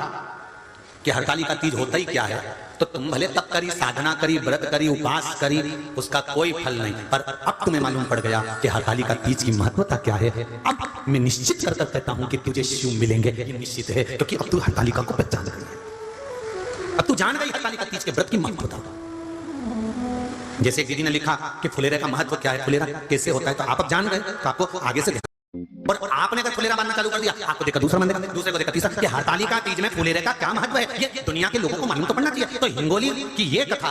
कि हरतालिका तीज होता ही क्या है। तो तुम भले तप करी, साधना करी, व्रत करी, उपवास करी, उसका कोई फल नहीं, पर अब तुम्हें मालूम पड़ गया कि हरतालिका तीज की महत्वता क्या है। अब मैं निश्चित कर कहता हूं कि तुझे शिव मिलेंगे, ये निश्चित है, क्योंकि अब तू हरतालिका को पहचान गई है। अब तू जान गई हरतालिका तीज के व्रत की महत्वता। जैसे एक दीदी ने लिखा कि फुलेरे का महत्व क्या है, फुलेरा कैसे होता है, तो आप अब जान गए, तो आपको आगे से और आपने अगर फुलेरा बांधना चालू कर दिया, आपको देखा दूसरा बंदेगा, दूसरे को देखा तीसरा, कि हरतालिका तीज में फुलेरे का क्या महत्व है, ये दुनिया के लोगों को मालूम तो पड़ना चाहिए। तो हिंगोली की ये कथा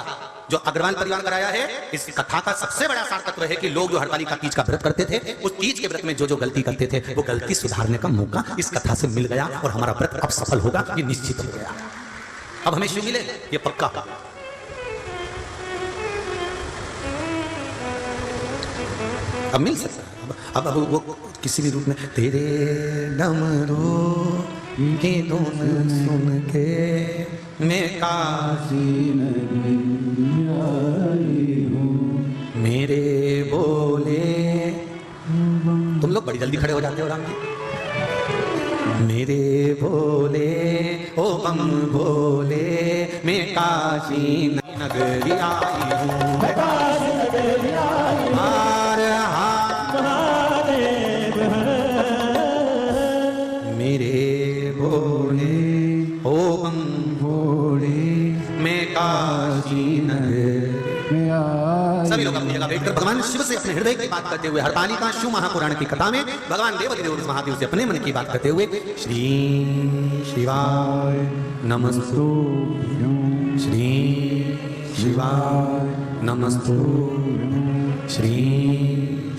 जो अग्रवाल परिवार कराया है, इस कथा का सबसे बड़ा सार तत्व है कि लोग जो हरतालिका तीज का व्रत करते थे, उस तीज के व्रत में जो जो गलती करते थे, वो गलती सुधारने का मौका इस कथा से मिल गया और हमारा व्रत अब सफल होगा, ये निश्चित हो गया। अब हमें शिव मिले, ये पक्का। अब मिल सकता है। अब वो किसी भी रूप में तेरे डमरू की धुन सुन के मैं काशी नगरी आई हूँ, मेरे बोले। तुम लोग बड़ी जल्दी खड़े हो जाते हो राम जी। मेरे बोले ओ बम बोले, मैं काशी नगरी आई हूँ, मेरे बोले ओ बम बोले, मैं काशी नगर। सभी लोग अपनी जगह बैठकर भगवान शिव से अपने हृदय की बात करते हुए हरतालिका शिव महापुराण की कथा में भगवान देवाधिदेव महादेव से अपने मन की बात करते हुए श्री शिवाय नमस्तु, श्री शिवाय नमस्तु, श्री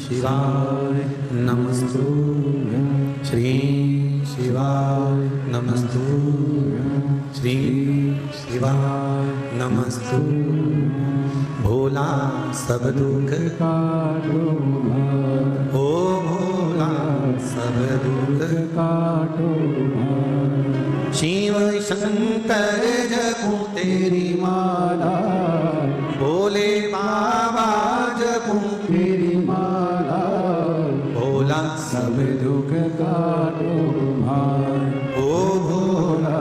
शिवाय नमस्तु, श्री शिवाय नमस्तु, श्री शिवाय नमस्तु। भोला सब दुख काटो, ओ भोला सब दुख काटो, शिव शंकर जपू तेरी माला, भोले बाबा जपू तेरी माला, भोला सब दुख काटो भार, ओ भोला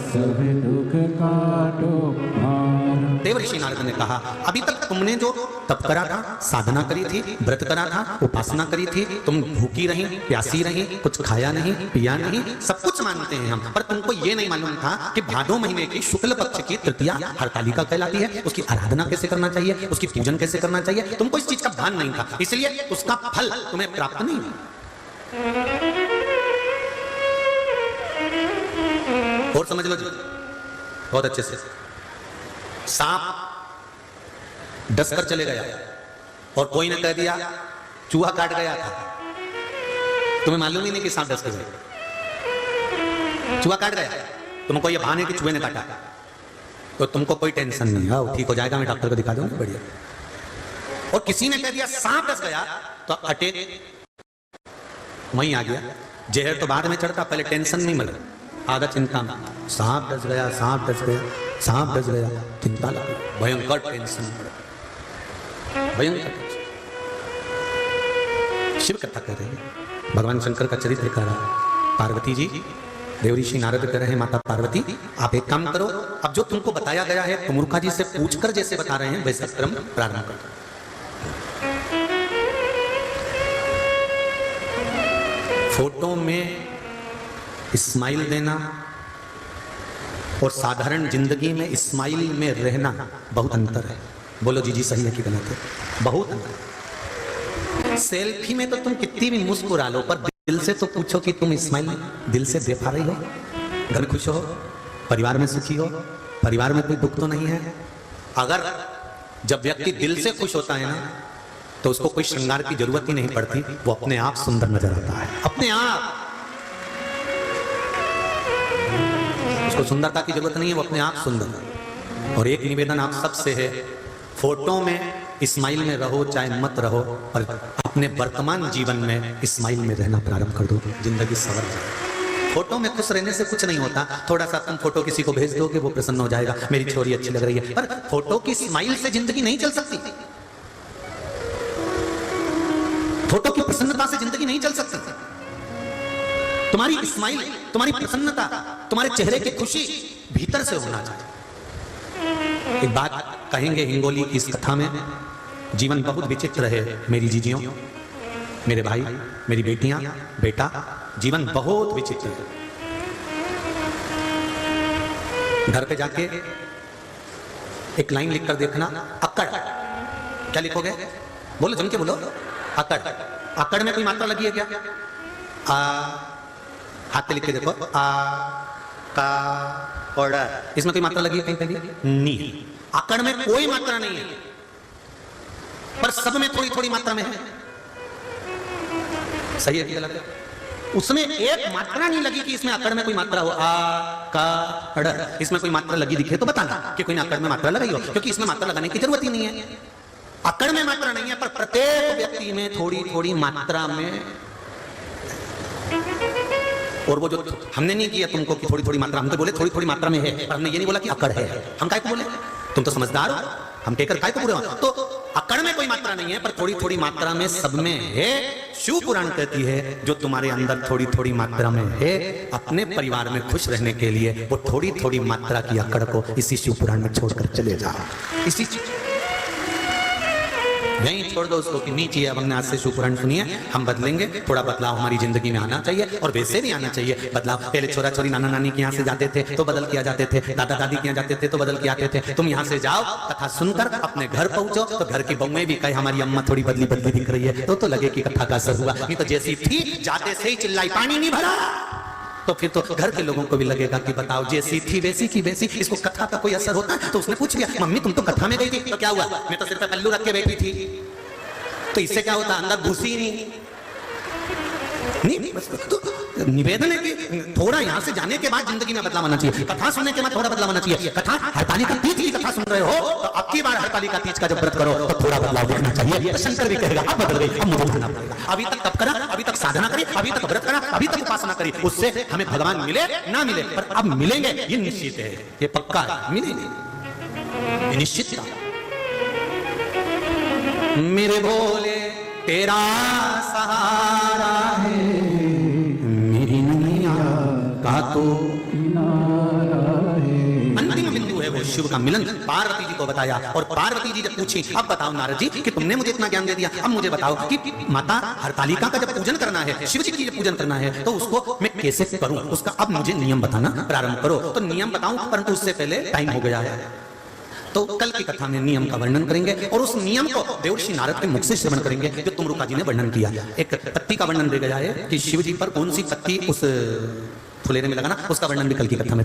सब दुख काटो भार। देवर्षि नारद ने कहा, अभी तक तुमने जो तप करा था, साधना करी थी, व्रत करा था, उपासना करी थी, तुम भूखी रही, प्यासी रही, कुछ खाया नहीं, पिया नहीं, सब कुछ मानते हैं हम, पर तुमको ये नहीं मालूम था कि भादो महीने की शुक्ल पक्ष की तृतीया हरतालिका कहलाती है, उसकी आराधना कैसे करना चाहिए, उसकी पूजन कैसे करना चाहिए, तुमको इस चीज का भान नहीं था, इसलिए उसका फल तुम्हें प्राप्त नहीं हुआ। और समझ लो जी बहुत अच्छे से, सांप डस कर चले गया और कोई ने कह दिया चूहा काट गया था, तुम्हें मालूम ही नहीं कि सांप डस कर गया, चूहा काट गया, तुमको ये भान है कि चूहे ने काटा, तो तुमको कोई टेंशन नहीं, आओ ठीक हो जाएगा, मैं डॉक्टर को दिखा दूंगा, बढ़िया। और किसी ने कह दिया सांप डस गया तो अटैक वहीं आ गया, जहर तो बाद में चढ़ता, पहले टेंशन नहीं मिला, आधा चिंता में, सांप डस गया, सांप डस गया, सांप डस गया, चिंता लगी, भयंकर टेंशन, भयंकर टेंशन। शिव कथा कर रहे हैं, भगवान शंकर का चरित्र कर रहा है, पार्वती जी, देवऋषि नारद कह रहे हैं, माता पार्वती आप एक काम करो, अब जो तुमको बताया गया है कुमुर्खा जी से पूछकर जैसे बता रहे हैं वैसे क्रम प्रारंभ करो। फोटो में स्माइल देना और साधारण जिंदगी में स्माइल में रहना बहुत अंतर है। बोलो जी सही है कि गलत है? बहुत अंतर। सेल्फी में तो तुम कितनी भी मुस्कुरा लो, पर दिल से तो पूछो कि तुम स्माइल दिल से दे पा रही हो, घर में खुश हो, परिवार में सुखी हो, परिवार में कोई दुख तो नहीं है। अगर जब व्यक्ति दिल से खुश होता है ना तो उसको कोई श्रृंगार की जरूरत ही नहीं पड़ती, वो अपने आप सुंदर नजर आता है, अपने आप। उसको सुंदरता की जरूरत नहीं है, वो अपने आप सुंदर है। और एक निवेदन आप सबसे है, फोटो में स्माइल में रहो चाहे मत रहो, और अपने वर्तमान जीवन में स्माइल में रहना प्रारंभ कर दो, जिंदगी सवर जाए। फोटो में खुश रहने से कुछ नहीं होता, थोड़ा सा तुम फोटो किसी को भेज दोगे वो प्रसन्न हो जाएगा, मेरी छोरी अच्छी लग रही है, पर फोटो की स्माइल से जिंदगी नहीं चल सकती, फोटो की प्रसन्नता से जिंदगी नहीं चल सकती। तुम्हारी स्माइल, तुम्हारी प्रसन्नता, तुम्हारे चेहरे की खुशी भीतर से होना चाहिए। एक बात कहेंगे हिंगोली की इस कथा में, जीवन बहुत विचित्र है मेरी जीजियों, मेरे भाई, मेरी बेटियां, बेटा, जीवन बहुत विचित्र है। घर पे जाके एक लाइन लिखकर देखना, अक्कड़। क्या लिखोगे? बोलो, जम के बोलो, अक्कड़। अक्कड़ में कोई मात्रा लगी है क्या? हाथ पे लिख के देखो, का, ऑर्डर, इसमें कोई मात्रा लगी है कहीं कहीं? नहीं। अक्कड़ में कोई मात्रा नहीं है, पर सब में थोड़ी थोड़ी मात्रा में है। सही है कि गलत है? उसमें एक मात्रा नहीं लगी कि इसमें अक्कड़ में कोई मात्रा हो, का, ऑर्डर, इसमें कोई मात्रा लगी दिखे तो बताना कि कोई अक्कड़ में मात्रा लगाई हो, क्योंकि इसमें मात्रा लगाने की जरूरत ही नहीं है। अक्कड़ में मात्रा नहीं है, पर प्रत्येक व्यक्ति में थोड़ी थोड़ी मात्रा में। और वो जो हमने नहीं किया तुमको कि थोड़ी थोड़ी मात्रा, हम तो बोले थोड़ी थोड़ी मात्रा में है, पर हमने ये नहीं बोला कि अक्कड़ है। हम काय को बोले? तुम तो समझदार हो, हम कहकर काय को बुरे हो? तो अक्कड़ में कोई मात्रा नहीं है, पर थोड़ी थोड़ी मात्रा में सब में है। शिव पुराण कहती है जो तुम्हारे अंदर थोड़ी थोड़ी मात्रा में है, अपने परिवार में खुश रहने के लिए वो थोड़ी थोड़ी मात्रा की अक्कड़ को इसी शिव पुराण में छोड़कर चले जाओ। इसी नहीं छोड़ दो उसको कि नीचे अब हमने आज से शिव पुराण सुनी है, हम बदलेंगे, थोड़ा बदलाव हमारी जिंदगी में आना चाहिए। और वैसे भी आना चाहिए बदलाव। पहले छोरा छोरी नाना नानी के यहाँ से जाते थे तो बदल के आ जाते थे, दादा दादी के यहाँ जाते थे तो बदल के आते थे। तुम यहाँ से जाओ, कथा सुनकर अपने घर पहुंचो तो घर की बहुएं भी कहे हमारी अम्मा थोड़ी बदली बदली दिख रही है, तो लगे कि कथा का असर हुआ। नहीं तो जैसी थी जाते से ही चिल्लाई, पानी नहीं भरा, तो फिर तो घर के लोगों को भी लगेगा कि बताओ जैसी थी वैसी की वैसी। इसको कथा का कोई असर होता है? तो उसने पूछ लिया, मम्मी तुम तो कथा में गई थी, तो क्या हुआ? मैं तो सिर पे पल्लू रख के बैठी थी, तो इससे क्या होता? अंदर घुसी नहीं। बस तो निवेदन है कि थोड़ा यहाँ से जाने के बाद जिंदगी में बदलाव आना चाहिए, कथा सुनने के बाद थोड़ा बदलाव आना चाहिए। कथा हरतालिका तीज की कथा सुन रहे हो तो अब की बार हरतालिका तीज का जब व्रत करो तो थोड़ा बदलाव देखना चाहिए। तो शंकर भी कहेगा अब बदल गई, अब मुझे उठाना पड़ेगा। अभी तक तप करा, अभी तक साधना करी, अभी तक व्रत करा, अभी तक उपासना करी, उससे हमें भगवान मिले ना मिले, पर अब मिलेंगे ये निश्चित है, ये पक्का है, मिलेंगे ये निश्चित। मेरे भोले तेरा सहारा है, मेरी नैया का तो किनारा है। अंतिम बिंदु है वो, शिव का मिलन पार्वती जी को बताया, और पार्वती जी जब पूछी, अब बताओ नारद जी कि तुमने मुझे इतना ज्ञान दे दिया, अब मुझे बताओ कि माता हरतालिका का जब पूजन करना है, शिव जी की जब पूजन करना है, तो उसको मैं कैसे करूं, उसका अब मुझे नियम बताना प्रारंभ करो। तो नियम बताऊं, परंतु उससे पहले टाइम हो गया है, तो कल की कथा में नियम का वर्णन करेंगे, और उस नियम को देवर्षि नारद के मुख से श्रवण करेंगे जो तुमरुका जी ने वर्णन किया। एक पत्ती का वर्णन दे गया है कि शिव जी पर कौन सी पत्ती उस फुलेरे में लगाना, उसका वर्णन भी कल की कथा में